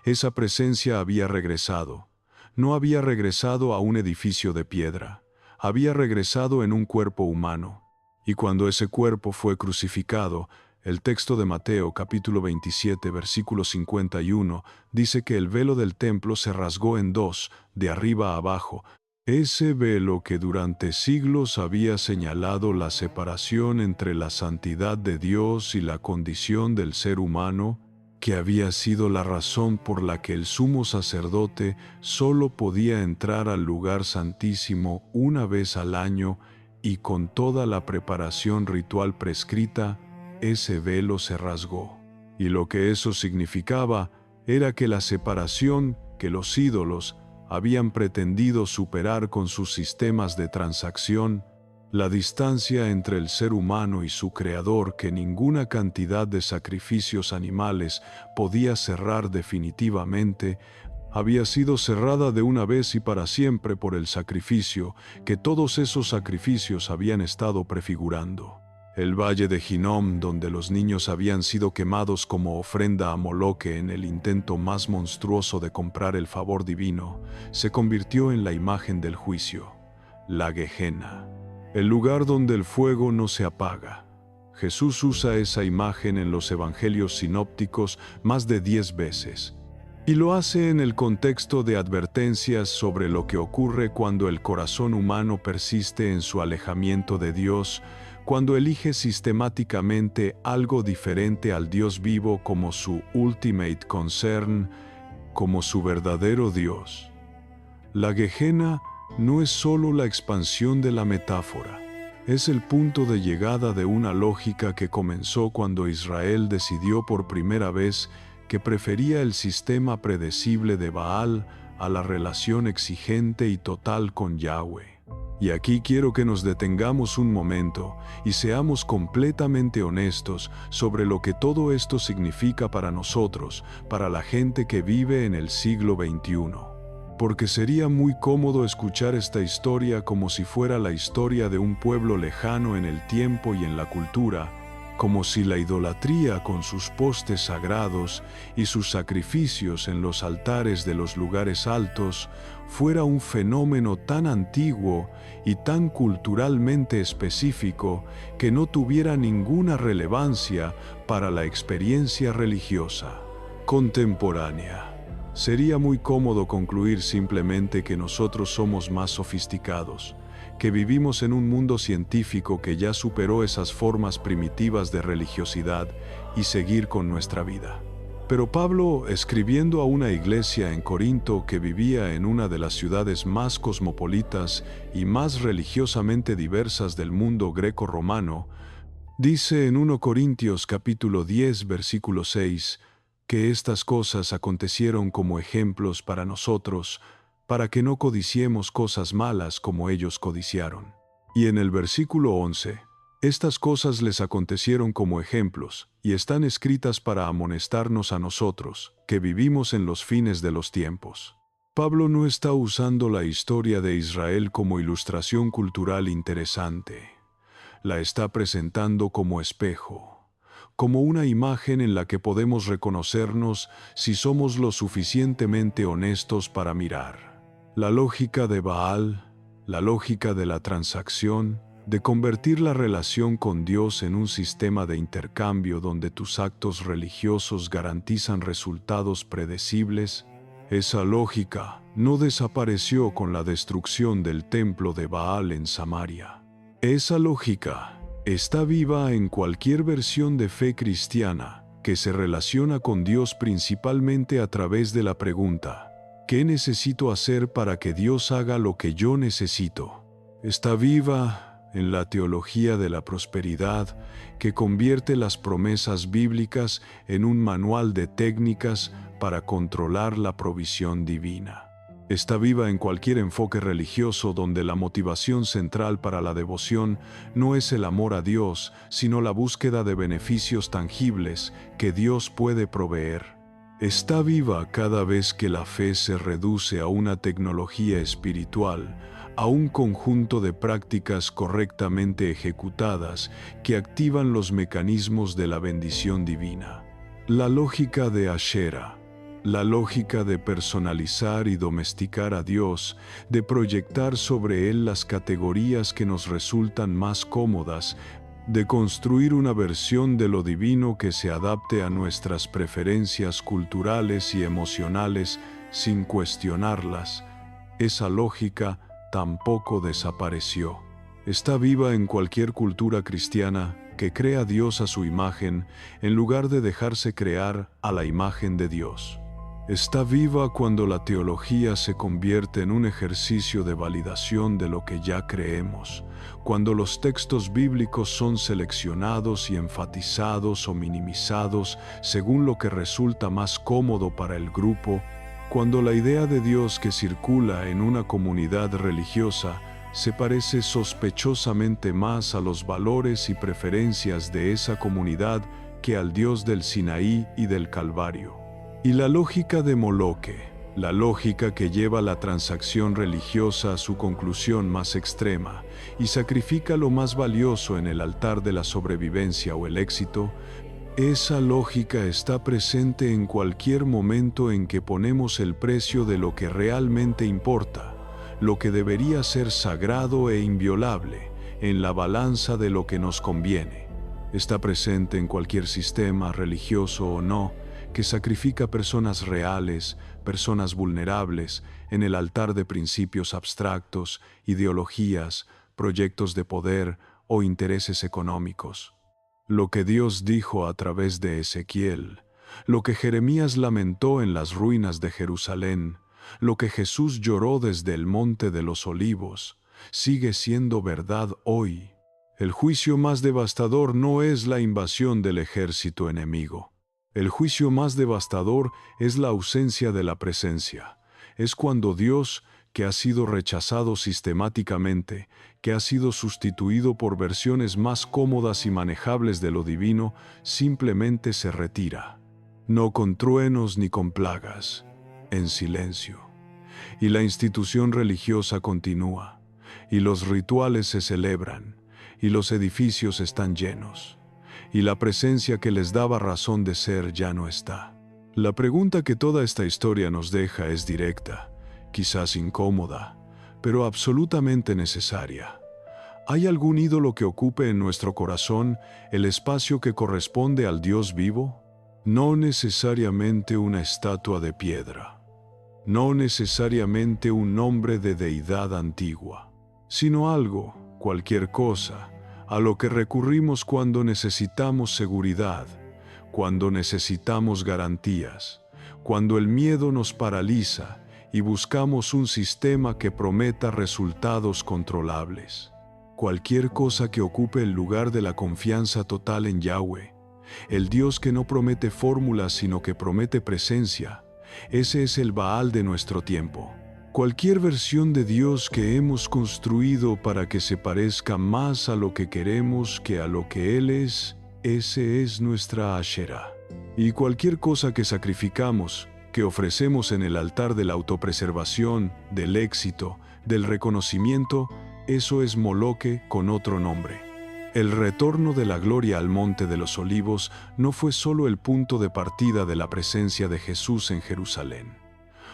Esa presencia había regresado. No había regresado a un edificio de piedra, había regresado en un cuerpo humano. Y cuando ese cuerpo fue crucificado, el texto de Mateo capítulo 27 versículo 51 dice que el velo del templo se rasgó en 2, de arriba a abajo. Ese velo que durante siglos había señalado la separación entre la santidad de Dios y la condición del ser humano, que había sido la razón por la que el sumo sacerdote solo podía entrar al lugar santísimo una vez al año y con toda la preparación ritual prescrita, ese velo se rasgó. Y lo que eso significaba era que la separación que los ídolos habían pretendido superar con sus sistemas de transacción, la distancia entre el ser humano y su creador que ninguna cantidad de sacrificios animales podía cerrar definitivamente, había sido cerrada de una vez y para siempre por el sacrificio que todos esos sacrificios habían estado prefigurando. El valle de Hinnom, donde los niños habían sido quemados como ofrenda a Moloque en el intento más monstruoso de comprar el favor divino, se convirtió en la imagen del juicio, la Gehenna, el lugar donde el fuego no se apaga. Jesús usa esa imagen en los evangelios sinópticos más de 10 veces, y lo hace en el contexto de advertencias sobre lo que ocurre cuando el corazón humano persiste en su alejamiento de Dios, cuando elige sistemáticamente algo diferente al Dios vivo como su ultimate concern, como su verdadero Dios. La Gehenna no es solo la expansión de la metáfora, es el punto de llegada de una lógica que comenzó cuando Israel decidió por primera vez que prefería el sistema predecible de Baal a la relación exigente y total con Yahweh. Y aquí quiero que nos detengamos un momento y seamos completamente honestos sobre lo que todo esto significa para nosotros, para la gente que vive en el siglo XXI. Porque sería muy cómodo escuchar esta historia como si fuera la historia de un pueblo lejano en el tiempo y en la cultura, como si la idolatría con sus postes sagrados y sus sacrificios en los altares de los lugares altos fuera un fenómeno tan antiguo y tan culturalmente específico que no tuviera ninguna relevancia para la experiencia religiosa contemporánea. Sería muy cómodo concluir simplemente que nosotros somos más sofisticados, que vivimos en un mundo científico que ya superó esas formas primitivas de religiosidad y seguir con nuestra vida. Pero Pablo, escribiendo a una iglesia en Corinto que vivía en una de las ciudades más cosmopolitas y más religiosamente diversas del mundo greco-romano, dice en 1 Corintios capítulo 10 versículo 6 que estas cosas acontecieron como ejemplos para nosotros, para que no codiciemos cosas malas como ellos codiciaron. Y en el versículo 11, estas cosas les acontecieron como ejemplos, y están escritas para amonestarnos a nosotros, que vivimos en los fines de los tiempos. Pablo no está usando la historia de Israel como ilustración cultural interesante. La está presentando como espejo, como una imagen en la que podemos reconocernos si somos lo suficientemente honestos para mirar. La lógica de Baal, la lógica de la transacción, de convertir la relación con Dios en un sistema de intercambio donde tus actos religiosos garantizan resultados predecibles, esa lógica no desapareció con la destrucción del templo de Baal en Samaria. Esa lógica está viva en cualquier versión de fe cristiana que se relaciona con Dios principalmente a través de la pregunta: ¿qué necesito hacer para que Dios haga lo que yo necesito? Está viva en la teología de la prosperidad que convierte las promesas bíblicas en un manual de técnicas para controlar la provisión divina. Está viva en cualquier enfoque religioso donde la motivación central para la devoción no es el amor a Dios, sino la búsqueda de beneficios tangibles que Dios puede proveer. Está viva cada vez que la fe se reduce a una tecnología espiritual, a un conjunto de prácticas correctamente ejecutadas que activan los mecanismos de la bendición divina. La lógica de Asherah, la lógica de personalizar y domesticar a Dios, de proyectar sobre Él las categorías que nos resultan más cómodas, de construir una versión de lo divino que se adapte a nuestras preferencias culturales y emocionales sin cuestionarlas. Esa lógica tampoco desapareció. Está viva en cualquier cultura cristiana que crea a Dios a su imagen en lugar de dejarse crear a la imagen de Dios. Está viva cuando la teología se convierte en un ejercicio de validación de lo que ya creemos, cuando los textos bíblicos son seleccionados y enfatizados o minimizados según lo que resulta más cómodo para el grupo, cuando la idea de Dios que circula en una comunidad religiosa se parece sospechosamente más a los valores y preferencias de esa comunidad que al Dios del Sinaí y del Calvario. Y la lógica de Moloque, la lógica que lleva la transacción religiosa a su conclusión más extrema y sacrifica lo más valioso en el altar de la sobrevivencia o el éxito, esa lógica está presente en cualquier momento en que ponemos el precio de lo que realmente importa, lo que debería ser sagrado e inviolable, en la balanza de lo que nos conviene. Está presente en cualquier sistema, religioso o no, que sacrifica personas reales, personas vulnerables, en el altar de principios abstractos, ideologías, proyectos de poder o intereses económicos. Lo que Dios dijo a través de Ezequiel, lo que Jeremías lamentó en las ruinas de Jerusalén, lo que Jesús lloró desde el Monte de los Olivos, sigue siendo verdad hoy. El juicio más devastador no es la invasión del ejército enemigo. El juicio más devastador es la ausencia de la presencia. Es cuando Dios, que ha sido rechazado sistemáticamente, que ha sido sustituido por versiones más cómodas y manejables de lo divino, simplemente se retira. No con truenos ni con plagas, en silencio. Y la institución religiosa continúa, y los rituales se celebran, y los edificios están llenos, y la presencia que les daba razón de ser ya no está. La pregunta que toda esta historia nos deja es directa, quizás incómoda, pero absolutamente necesaria. ¿Hay algún ídolo que ocupe en nuestro corazón el espacio que corresponde al Dios vivo? No necesariamente una estatua de piedra, no necesariamente un nombre de deidad antigua, sino algo, cualquier cosa, a lo que recurrimos cuando necesitamos seguridad, cuando necesitamos garantías, cuando el miedo nos paraliza y buscamos un sistema que prometa resultados controlables. Cualquier cosa que ocupe el lugar de la confianza total en Yahweh, el Dios que no promete fórmulas sino que promete presencia, ese es el Baal de nuestro tiempo. Cualquier versión de Dios que hemos construido para que se parezca más a lo que queremos que a lo que Él es, ese es nuestra Asherá. Y cualquier cosa que sacrificamos, que ofrecemos en el altar de la autopreservación, del éxito, del reconocimiento, eso es Moloque con otro nombre. El retorno de la gloria al Monte de los Olivos no fue solo el punto de partida de la presencia de Jesús en Jerusalén.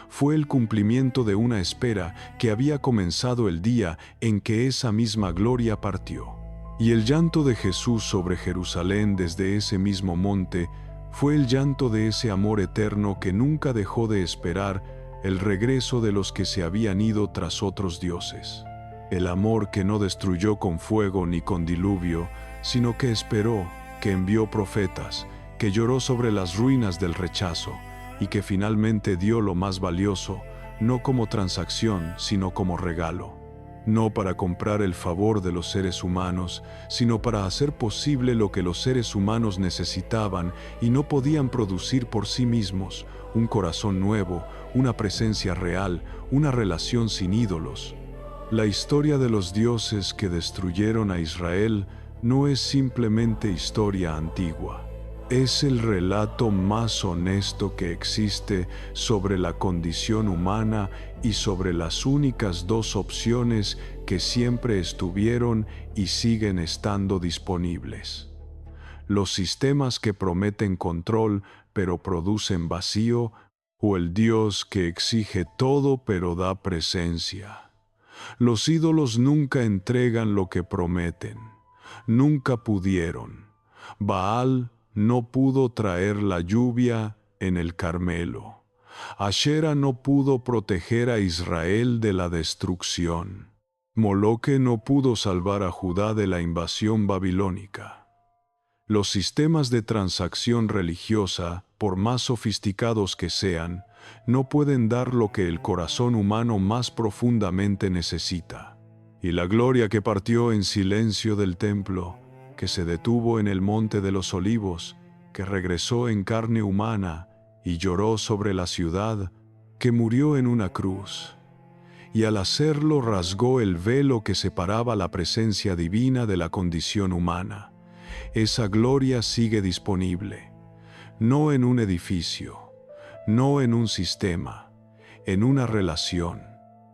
Fue el cumplimiento de una espera que había comenzado el día en que esa misma gloria partió. Y el llanto de Jesús sobre Jerusalén desde ese mismo monte fue el llanto de ese amor eterno que nunca dejó de esperar el regreso de los que se habían ido tras otros dioses. El amor que no destruyó con fuego ni con diluvio, sino que esperó, que envió profetas, que lloró sobre las ruinas del rechazo y que finalmente dio lo más valioso, no como transacción, sino como regalo. No para comprar el favor de los seres humanos, sino para hacer posible lo que los seres humanos necesitaban y no podían producir por sí mismos: un corazón nuevo, una presencia real, una relación sin ídolos. La historia de los dioses que destruyeron a Israel no es simplemente historia antigua. Es el relato más honesto que existe sobre la condición humana y sobre las únicas dos opciones que siempre estuvieron y siguen estando disponibles. Los sistemas que prometen control pero producen vacío, o el Dios que exige todo pero da presencia. Los ídolos nunca entregan lo que prometen. Nunca pudieron. Baal no pudo traer la lluvia en el Carmelo. Ashera no pudo proteger a Israel de la destrucción. Moloque no pudo salvar a Judá de la invasión babilónica. Los sistemas de transacción religiosa, por más sofisticados que sean, no pueden dar lo que el corazón humano más profundamente necesita. Y la gloria que partió en silencio del templo, que se detuvo en el Monte de los Olivos, que regresó en carne humana y lloró sobre la ciudad, que murió en una cruz. Y al hacerlo rasgó el velo que separaba la presencia divina de la condición humana. Esa gloria sigue disponible, no en un edificio, no en un sistema, en una relación,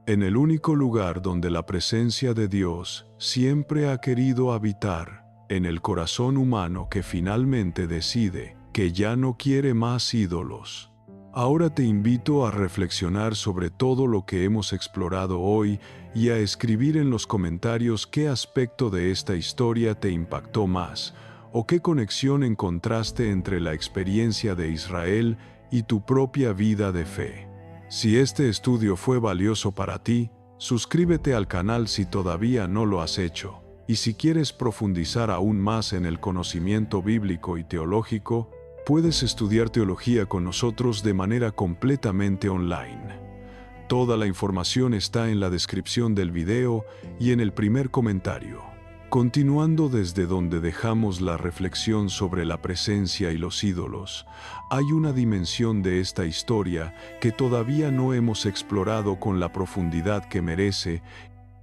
en el único lugar donde la presencia de Dios siempre ha querido habitar, en el corazón humano que finalmente decide que ya no quiere más ídolos. Ahora te invito a reflexionar sobre todo lo que hemos explorado hoy y a escribir en los comentarios qué aspecto de esta historia te impactó más, o qué conexión encontraste entre la experiencia de Israel y tu propia vida de fe. Si este estudio fue valioso para ti, suscríbete al canal si todavía no lo has hecho. Y si quieres profundizar aún más en el conocimiento bíblico y teológico, puedes estudiar teología con nosotros de manera completamente online. Toda la información está en la descripción del video y en el primer comentario. Continuando desde donde dejamos la reflexión sobre la presencia y los ídolos, hay una dimensión de esta historia que todavía no hemos explorado con la profundidad que merece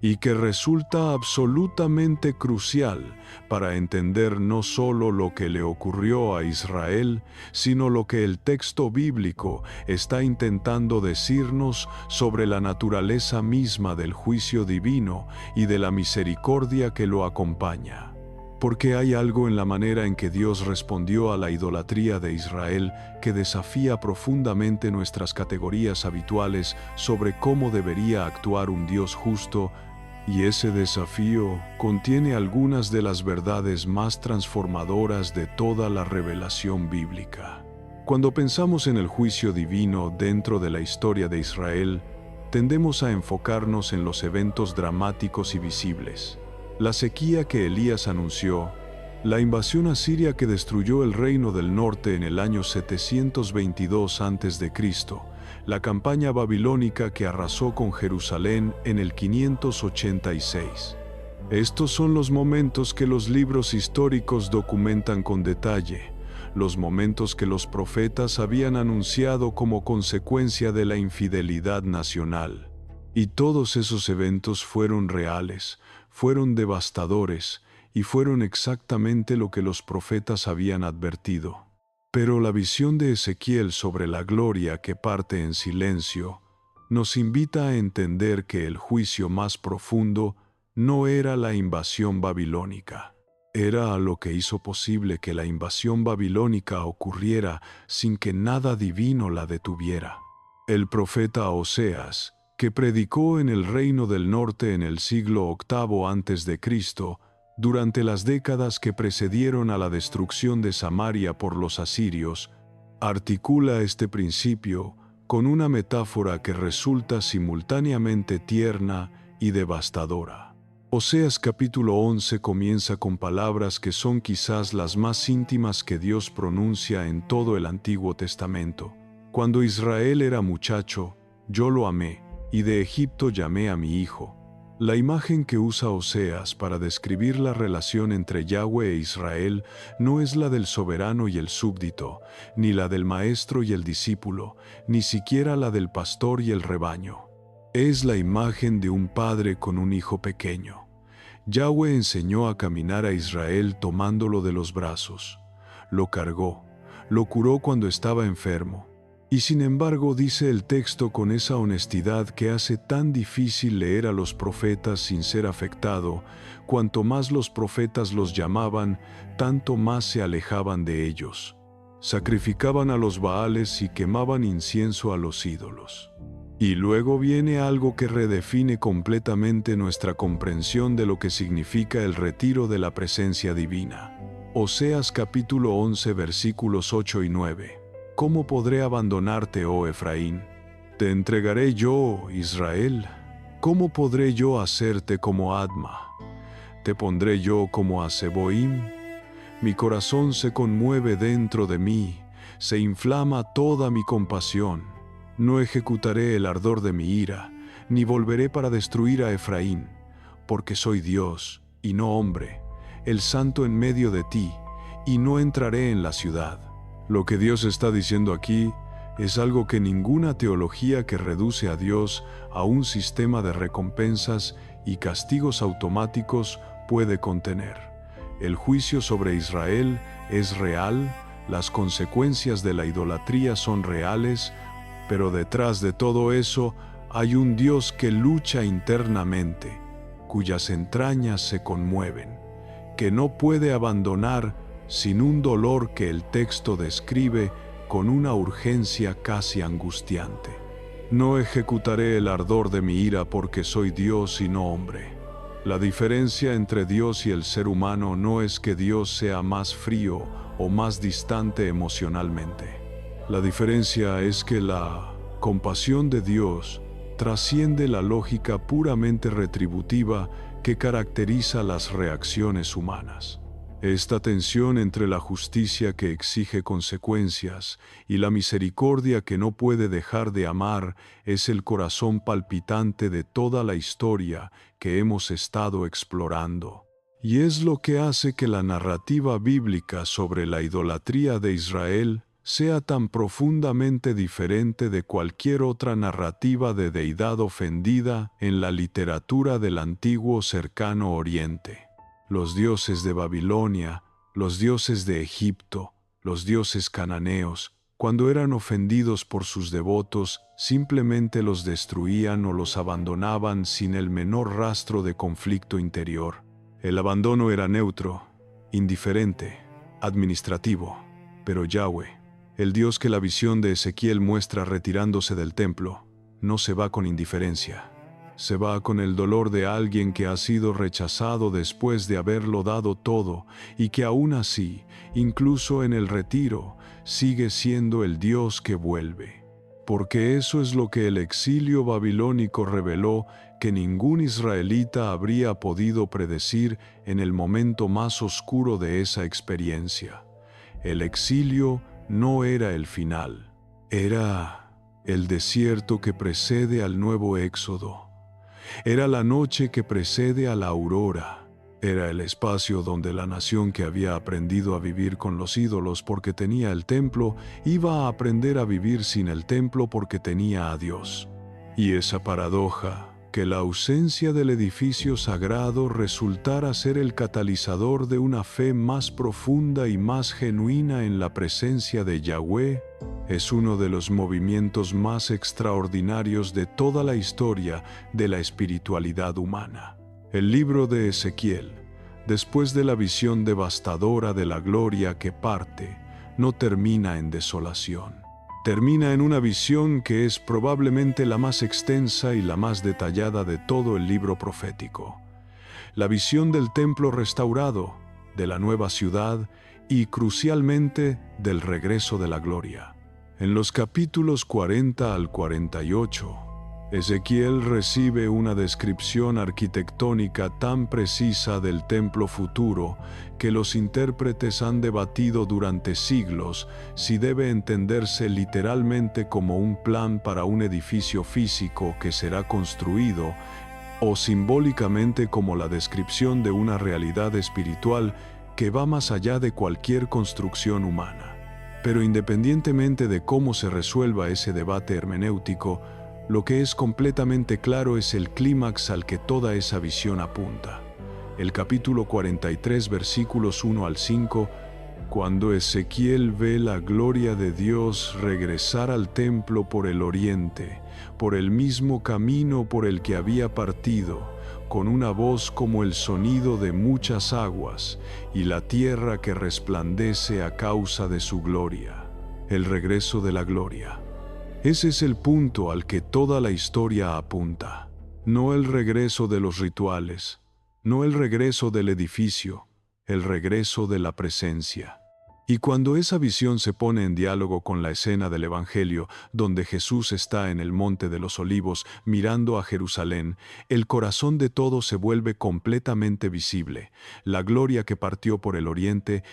y que resulta absolutamente crucial para entender no solo lo que le ocurrió a Israel, sino lo que el texto bíblico está intentando decirnos sobre la naturaleza misma del juicio divino y de la misericordia que lo acompaña. Porque hay algo en la manera en que Dios respondió a la idolatría de Israel que desafía profundamente nuestras categorías habituales sobre cómo debería actuar un Dios justo. Y ese desafío contiene algunas de las verdades más transformadoras de toda la revelación bíblica. Cuando pensamos en el juicio divino dentro de la historia de Israel, tendemos a enfocarnos en los eventos dramáticos y visibles. La sequía que Elías anunció, la invasión asiria que destruyó el reino del norte en el año 722 a.C., la campaña babilónica que arrasó con Jerusalén en el 586. Estos son los momentos que los libros históricos documentan con detalle, los momentos que los profetas habían anunciado como consecuencia de la infidelidad nacional. Y todos esos eventos fueron reales, fueron devastadores, y fueron exactamente lo que los profetas habían advertido. Pero la visión de Ezequiel sobre la gloria que parte en silencio nos invita a entender que el juicio más profundo no era la invasión babilónica. Era lo que hizo posible que la invasión babilónica ocurriera sin que nada divino la detuviera. El profeta Oseas, que predicó en el reino del norte en el siglo VIII a.C., durante las décadas que precedieron a la destrucción de Samaria por los asirios, articula este principio con una metáfora que resulta simultáneamente tierna y devastadora. Oseas capítulo 11 comienza con palabras que son quizás las más íntimas que Dios pronuncia en todo el Antiguo Testamento. Cuando Israel era muchacho, yo lo amé, y de Egipto llamé a mi hijo. La imagen que usa Oseas para describir la relación entre Yahweh e Israel no es la del soberano y el súbdito, ni la del maestro y el discípulo, ni siquiera la del pastor y el rebaño. Es la imagen de un padre con un hijo pequeño. Yahweh enseñó a caminar a Israel tomándolo de los brazos. Lo cargó, lo curó cuando estaba enfermo. Y sin embargo, dice el texto con esa honestidad que hace tan difícil leer a los profetas sin ser afectado, cuanto más los profetas los llamaban, tanto más se alejaban de ellos. Sacrificaban a los Baales y quemaban incienso a los ídolos. Y luego viene algo que redefine completamente nuestra comprensión de lo que significa el retiro de la presencia divina. Oseas capítulo 11 versículos 8 y 9. ¿Cómo podré abandonarte, oh Efraín? ¿Te entregaré yo, Israel? ¿Cómo podré yo hacerte como Adma? ¿Te pondré yo como a Seboim? Mi corazón se conmueve dentro de mí, se inflama toda mi compasión. No ejecutaré el ardor de mi ira, ni volveré para destruir a Efraín, porque soy Dios, y no hombre, el santo en medio de ti, y no entraré en la ciudad. Lo que Dios está diciendo aquí es algo que ninguna teología que reduce a Dios a un sistema de recompensas y castigos automáticos puede contener. El juicio sobre Israel es real, las consecuencias de la idolatría son reales, pero detrás de todo eso hay un Dios que lucha internamente, cuyas entrañas se conmueven, que no puede abandonar sin un dolor que el texto describe con una urgencia casi angustiante. No ejecutaré el ardor de mi ira porque soy Dios y no hombre. La diferencia entre Dios y el ser humano no es que Dios sea más frío o más distante emocionalmente. La diferencia es que la compasión de Dios trasciende la lógica puramente retributiva que caracteriza las reacciones humanas. Esta tensión entre la justicia que exige consecuencias y la misericordia que no puede dejar de amar es el corazón palpitante de toda la historia que hemos estado explorando. Y es lo que hace que la narrativa bíblica sobre la idolatría de Israel sea tan profundamente diferente de cualquier otra narrativa de deidad ofendida en la literatura del antiguo cercano Oriente. Los dioses de Babilonia, los dioses de Egipto, los dioses cananeos, cuando eran ofendidos por sus devotos, simplemente los destruían o los abandonaban sin el menor rastro de conflicto interior. El abandono era neutro, indiferente, administrativo, pero Yahweh, el Dios que la visión de Ezequiel muestra retirándose del templo, no se va con indiferencia. Se va con el dolor de alguien que ha sido rechazado después de haberlo dado todo y que aún así, incluso en el retiro, sigue siendo el Dios que vuelve. Porque eso es lo que el exilio babilónico reveló que ningún israelita habría podido predecir en el momento más oscuro de esa experiencia. El exilio no era el final, era el desierto que precede al nuevo éxodo. Era la noche que precede a la aurora. Era el espacio donde la nación que había aprendido a vivir con los ídolos porque tenía el templo, iba a aprender a vivir sin el templo porque tenía a Dios. Y esa paradoja, que la ausencia del edificio sagrado resultara ser el catalizador de una fe más profunda y más genuina en la presencia de Yahweh, es uno de los movimientos más extraordinarios de toda la historia de la espiritualidad humana. El libro de Ezequiel, después de la visión devastadora de la gloria que parte, no termina en desolación. Termina en una visión que es probablemente la más extensa y la más detallada de todo el libro profético. La visión del templo restaurado, de la nueva ciudad y, crucialmente, del regreso de la gloria. En los capítulos 40 al 48, Ezequiel recibe una descripción arquitectónica tan precisa del templo futuro que los intérpretes han debatido durante siglos si debe entenderse literalmente como un plan para un edificio físico que será construido o simbólicamente como la descripción de una realidad espiritual que va más allá de cualquier construcción humana. Pero independientemente de cómo se resuelva ese debate hermenéutico, lo que es completamente claro es el clímax al que toda esa visión apunta. El capítulo 43, versículos 1 al 5, cuando Ezequiel ve la gloria de Dios regresar al templo por el oriente, por el mismo camino por el que había partido, con una voz como el sonido de muchas aguas, y la tierra que resplandece a causa de su gloria. El regreso de la gloria. Ese es el punto al que toda la historia apunta. No el regreso de los rituales, no el regreso del edificio, el regreso de la presencia. Y cuando esa visión se pone en diálogo con la escena del Evangelio, donde Jesús está en el Monte de los Olivos mirando a Jerusalén, el corazón de todo se vuelve completamente visible. La gloria que partió por el oriente,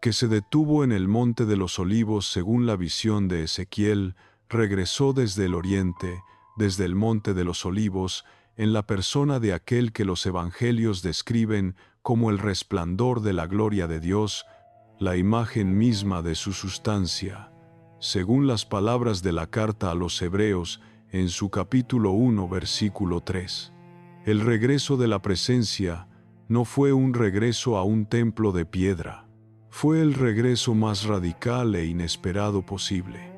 que se detuvo en el Monte de los Olivos según la visión de Ezequiel, regresó desde el oriente, desde el Monte de los Olivos, en la persona de aquel que los evangelios describen como el resplandor de la gloria de Dios, la imagen misma de su sustancia, según las palabras de la carta a los Hebreos en su capítulo 1, versículo 3. El regreso de la presencia no fue un regreso a un templo de piedra, fue el regreso más radical e inesperado posible.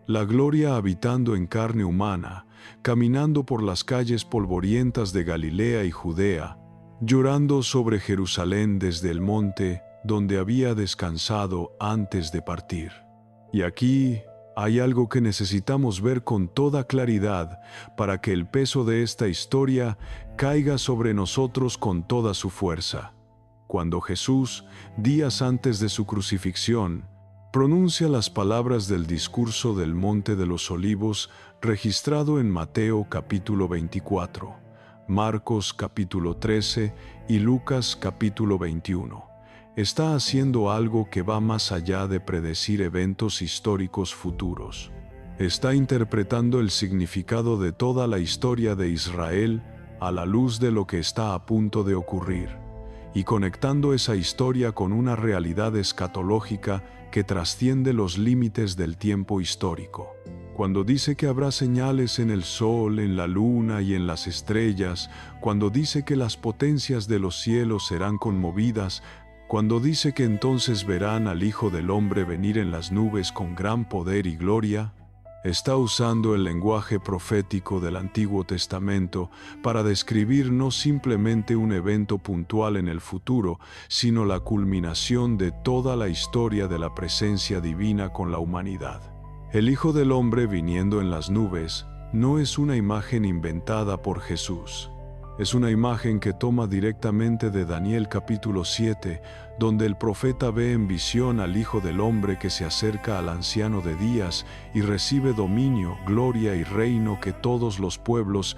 La gloria habitando en carne humana, caminando por las calles polvorientas de Galilea y Judea, llorando sobre Jerusalén desde el monte donde había descansado antes de partir. Y aquí hay algo que necesitamos ver con toda claridad para que el peso de esta historia caiga sobre nosotros con toda su fuerza. Cuando Jesús, días antes de su crucifixión, pronuncia las palabras del discurso del Monte de los Olivos registrado en Mateo capítulo 24, Marcos capítulo 13 y Lucas capítulo 21. Está haciendo algo que va más allá de predecir eventos históricos futuros. Está interpretando el significado de toda la historia de Israel a la luz de lo que está a punto de ocurrir. y conectando esa historia con una realidad escatológica que trasciende los límites del tiempo histórico. Cuando dice que habrá señales en el sol, en la luna y en las estrellas, cuando dice que las potencias de los cielos serán conmovidas, cuando dice que entonces verán al Hijo del Hombre venir en las nubes con gran poder y gloria, está usando el lenguaje profético del Antiguo Testamento para describir no simplemente un evento puntual en el futuro, sino la culminación de toda la historia de la presencia divina con la humanidad. El Hijo del Hombre viniendo en las nubes no es una imagen inventada por Jesús. Es una imagen que toma directamente de Daniel capítulo 7, donde el profeta ve en visión al Hijo del Hombre que se acerca al Anciano de Días y recibe dominio, gloria y reino que todos los pueblos,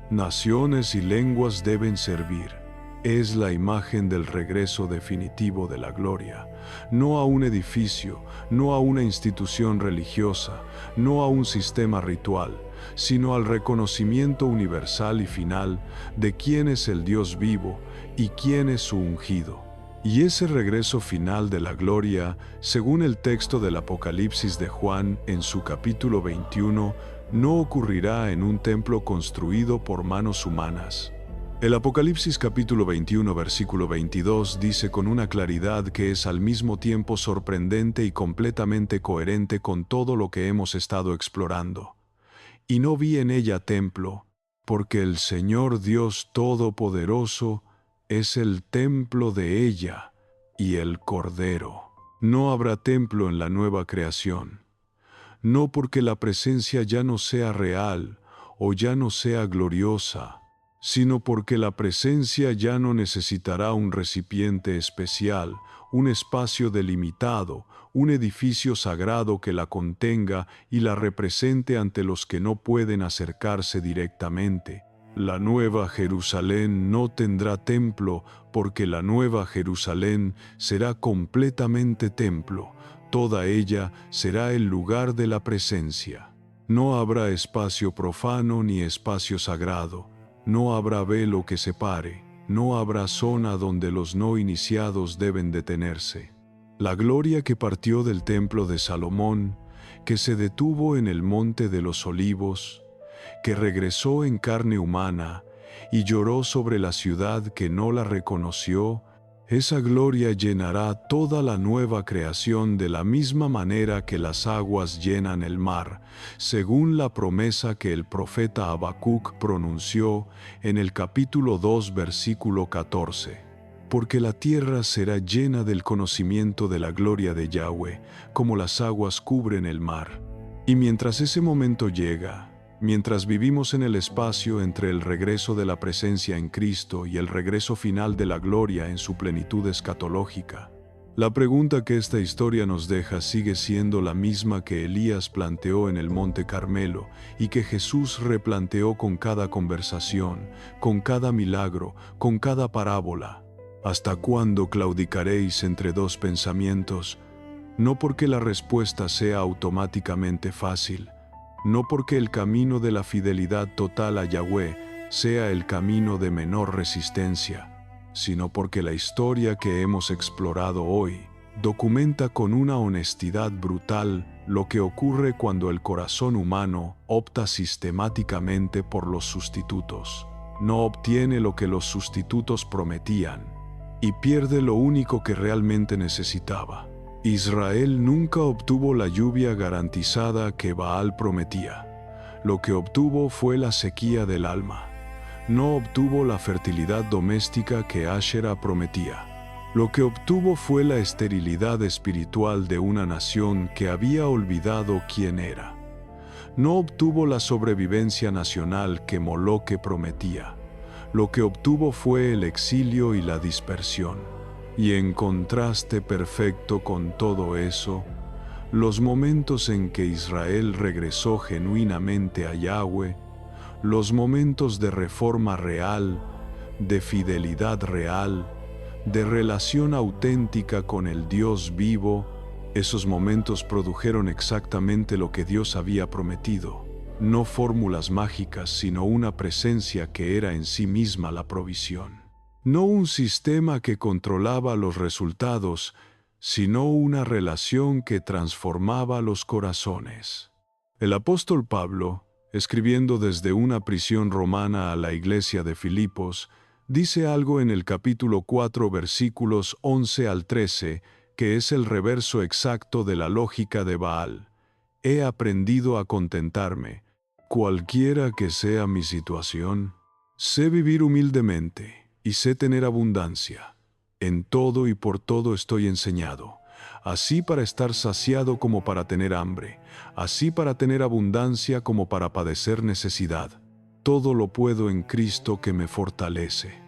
naciones y lenguas deben servir. Es la imagen del regreso definitivo de la gloria, no a un edificio, no a una institución religiosa, no a un sistema ritual, sino al reconocimiento universal y final de quién es el Dios vivo y quién es su ungido. Y ese regreso final de la gloria, según el texto del Apocalipsis de Juan en su capítulo 21, no ocurrirá en un templo construido por manos humanas. El Apocalipsis capítulo 21 versículo 22 dice con una claridad que es al mismo tiempo sorprendente y completamente coherente con todo lo que hemos estado explorando. Y no vi en ella templo, porque el Señor Dios Todopoderoso es el templo de ella y el Cordero. No habrá templo en la nueva creación. No porque la presencia ya no sea real o ya no sea gloriosa, sino porque la presencia ya no necesitará un recipiente especial, un espacio delimitado, un edificio sagrado que la contenga y la represente ante los que no pueden acercarse directamente. La nueva Jerusalén no tendrá templo, porque la nueva Jerusalén será completamente templo. Toda ella será el lugar de la presencia. No habrá espacio profano ni espacio sagrado. No habrá velo que separe, no habrá zona donde los no iniciados deben detenerse. La gloria que partió del templo de Salomón, que se detuvo en el monte de los olivos, que regresó en carne humana y lloró sobre la ciudad que no la reconoció, esa gloria llenará toda la nueva creación de la misma manera que las aguas llenan el mar, según la promesa que el profeta Habacuc pronunció en el capítulo 2, versículo 14. Porque la tierra será llena del conocimiento de la gloria de Yahweh, como las aguas cubren el mar. Y mientras ese momento llega, mientras vivimos en el espacio entre el regreso de la presencia en Cristo y el regreso final de la gloria en su plenitud escatológica, la pregunta que esta historia nos deja sigue siendo la misma que Elías planteó en el Monte Carmelo y que Jesús replanteó con cada conversación, con cada milagro, con cada parábola. ¿Hasta cuándo claudicaréis entre dos pensamientos? No porque la respuesta sea automáticamente fácil, no porque el camino de la fidelidad total a Yahweh sea el camino de menor resistencia, sino porque la historia que hemos explorado hoy documenta con una honestidad brutal lo que ocurre cuando el corazón humano opta sistemáticamente por los sustitutos. No obtiene lo que los sustitutos prometían y pierde lo único que realmente necesitaba. Israel nunca obtuvo la lluvia garantizada que Baal prometía. Lo que obtuvo fue la sequía del alma. No obtuvo la fertilidad doméstica que Asherah prometía. Lo que obtuvo fue la esterilidad espiritual de una nación que había olvidado quién era. No obtuvo la sobrevivencia nacional que Moloque prometía. Lo que obtuvo fue el exilio y la dispersión. Y en contraste perfecto con todo eso, los momentos en que Israel regresó genuinamente a Yahweh, los momentos de reforma real, de fidelidad real, de relación auténtica con el Dios vivo, esos momentos produjeron exactamente lo que Dios había prometido. No fórmulas mágicas, sino una presencia que era en sí misma la provisión. No un sistema que controlaba los resultados, sino una relación que transformaba los corazones. El apóstol Pablo, escribiendo desde una prisión romana a la iglesia de Filipos, dice algo en el capítulo 4, versículos 11 al 13, que es el reverso exacto de la lógica de Baal. He aprendido a contentarme, cualquiera que sea mi situación. Sé vivir humildemente y sé tener abundancia. En todo y por todo estoy enseñado, así para estar saciado como para tener hambre, así para tener abundancia como para padecer necesidad. Todo lo puedo en Cristo que me fortalece.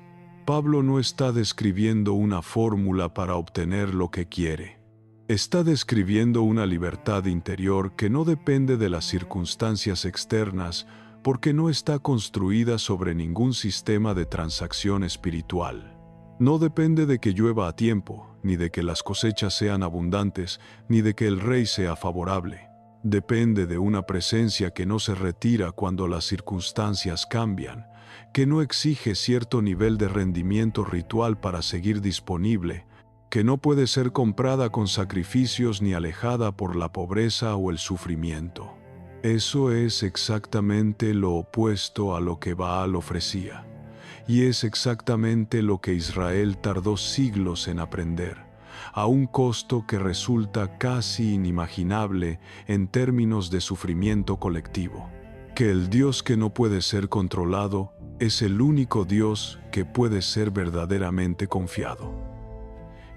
Pablo no está describiendo una fórmula para obtener lo que quiere. Está describiendo una libertad interior que no depende de las circunstancias externas porque no está construida sobre ningún sistema de transacción espiritual. No depende de que llueva a tiempo, ni de que las cosechas sean abundantes, ni de que el rey sea favorable. Depende de una presencia que no se retira cuando las circunstancias cambian, que no exige cierto nivel de rendimiento ritual para seguir disponible, que no puede ser comprada con sacrificios ni alejada por la pobreza o el sufrimiento. Eso es exactamente lo opuesto a lo que Baal ofrecía. Y es exactamente lo que Israel tardó siglos en aprender, a un costo que resulta casi inimaginable en términos de sufrimiento colectivo. Que el Dios que no puede ser controlado es el único Dios que puede ser verdaderamente confiado.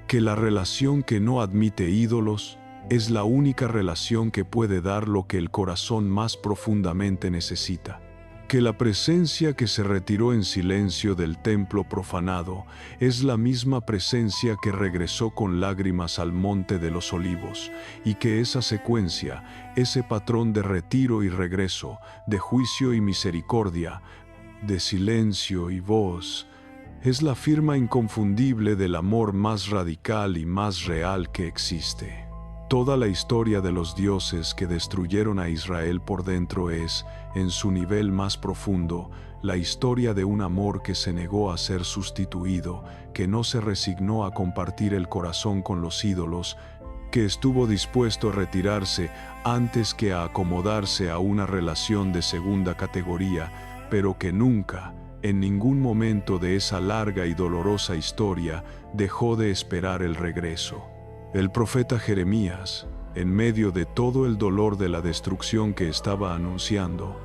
Que la relación que no admite ídolos es la única relación que puede dar lo que el corazón más profundamente necesita. Que la presencia que se retiró en silencio del templo profanado es la misma presencia que regresó con lágrimas al monte de los olivos, y que esa secuencia, ese patrón de retiro y regreso, de juicio y misericordia, de silencio y voz, es la firma inconfundible del amor más radical y más real que existe. Toda la historia de los dioses que destruyeron a Israel por dentro es, en su nivel más profundo, la historia de un amor que se negó a ser sustituido, que no se resignó a compartir el corazón con los ídolos, que estuvo dispuesto a retirarse antes que a acomodarse a una relación de segunda categoría, pero que nunca, en ningún momento de esa larga y dolorosa historia, dejó de esperar el regreso. El profeta Jeremías, en medio de todo el dolor de la destrucción que estaba anunciando,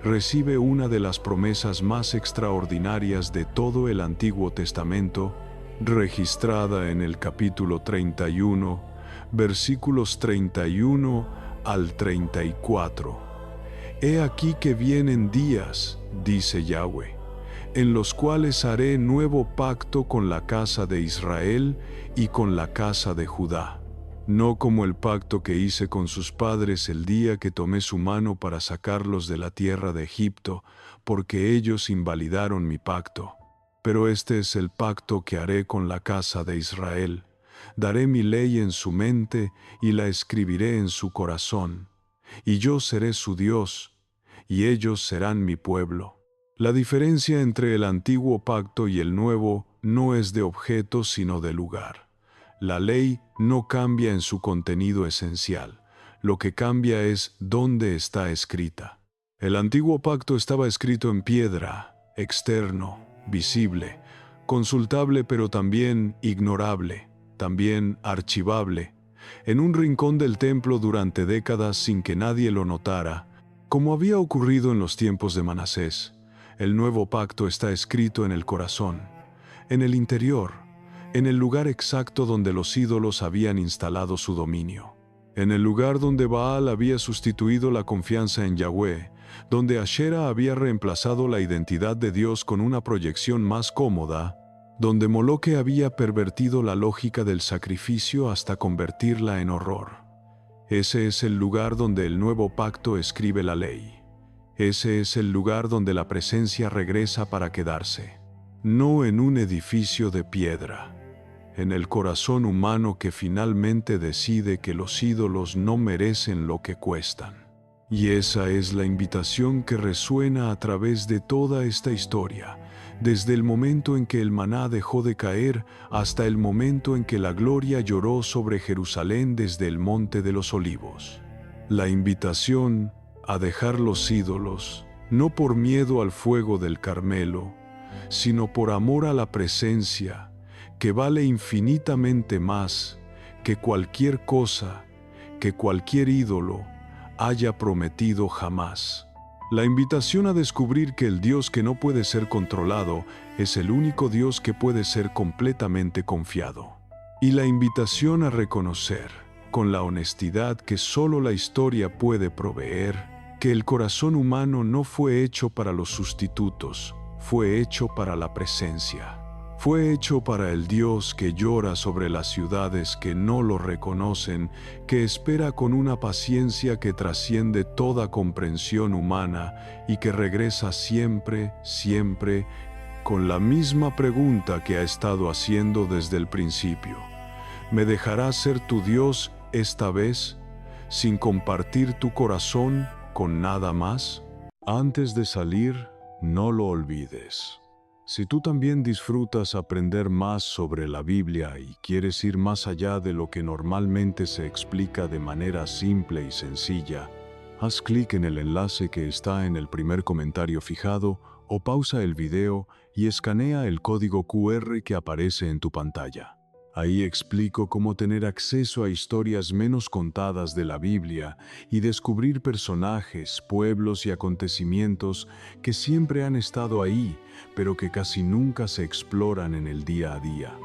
recibe una de las promesas más extraordinarias de todo el Antiguo Testamento, registrada en el capítulo 31, versículos 31 al 34. He aquí que vienen días, dice Yahweh, en los cuales haré nuevo pacto con la casa de Israel y con la casa de Judá, no como el pacto que hice con sus padres el día que tomé su mano para sacarlos de la tierra de Egipto, porque ellos invalidaron mi pacto. Pero este es el pacto que haré con la casa de Israel. Daré mi ley en su mente y la escribiré en su corazón, y yo seré su Dios, y ellos serán mi pueblo. La diferencia entre el antiguo pacto y el nuevo no es de objeto sino de lugar. La ley no cambia en su contenido esencial, lo que cambia es dónde está escrita. El antiguo pacto estaba escrito en piedra, externo, visible, consultable pero también ignorable, también archivable, en un rincón del templo durante décadas sin que nadie lo notara, como había ocurrido en los tiempos de Manasés. El nuevo pacto está escrito en el corazón, en el interior, en el lugar exacto donde los ídolos habían instalado su dominio, en el lugar donde Baal había sustituido la confianza en Yahweh, donde Asherah había reemplazado la identidad de Dios con una proyección más cómoda, donde Moloque había pervertido la lógica del sacrificio hasta convertirla en horror. Ese es el lugar donde el nuevo pacto escribe la ley. Ese es el lugar donde la presencia regresa para quedarse, no en un edificio de piedra, en el corazón humano que finalmente decide que los ídolos no merecen lo que cuestan. Y esa es la invitación que resuena a través de toda esta historia, desde el momento en que el maná dejó de caer hasta el momento en que la gloria lloró sobre Jerusalén desde el Monte de los Olivos. La invitación a dejar los ídolos, no por miedo al fuego del Carmelo, sino por amor a la presencia, que vale infinitamente más que cualquier cosa, que cualquier ídolo haya prometido jamás. La invitación a descubrir que el Dios que no puede ser controlado es el único Dios que puede ser completamente confiado. Y la invitación a reconocer, con la honestidad que solo la historia puede proveer, que el corazón humano no fue hecho para los sustitutos, fue hecho para la presencia. Fue hecho para el Dios que llora sobre las ciudades que no lo reconocen, que espera con una paciencia que trasciende toda comprensión humana y que regresa siempre, siempre, con la misma pregunta que ha estado haciendo desde el principio. ¿Me dejarás ser tu Dios esta vez, sin compartir tu corazón con nada más? Antes de salir, no lo olvides. Si tú también disfrutas aprender más sobre la Biblia y quieres ir más allá de lo que normalmente se explica de manera simple y sencilla, haz clic en el enlace que está en el primer comentario fijado o pausa el video y escanea el código QR que aparece en tu pantalla. Ahí explico cómo tener acceso a historias menos contadas de la Biblia y descubrir personajes, pueblos y acontecimientos que siempre han estado ahí, pero que casi nunca se exploran en el día a día.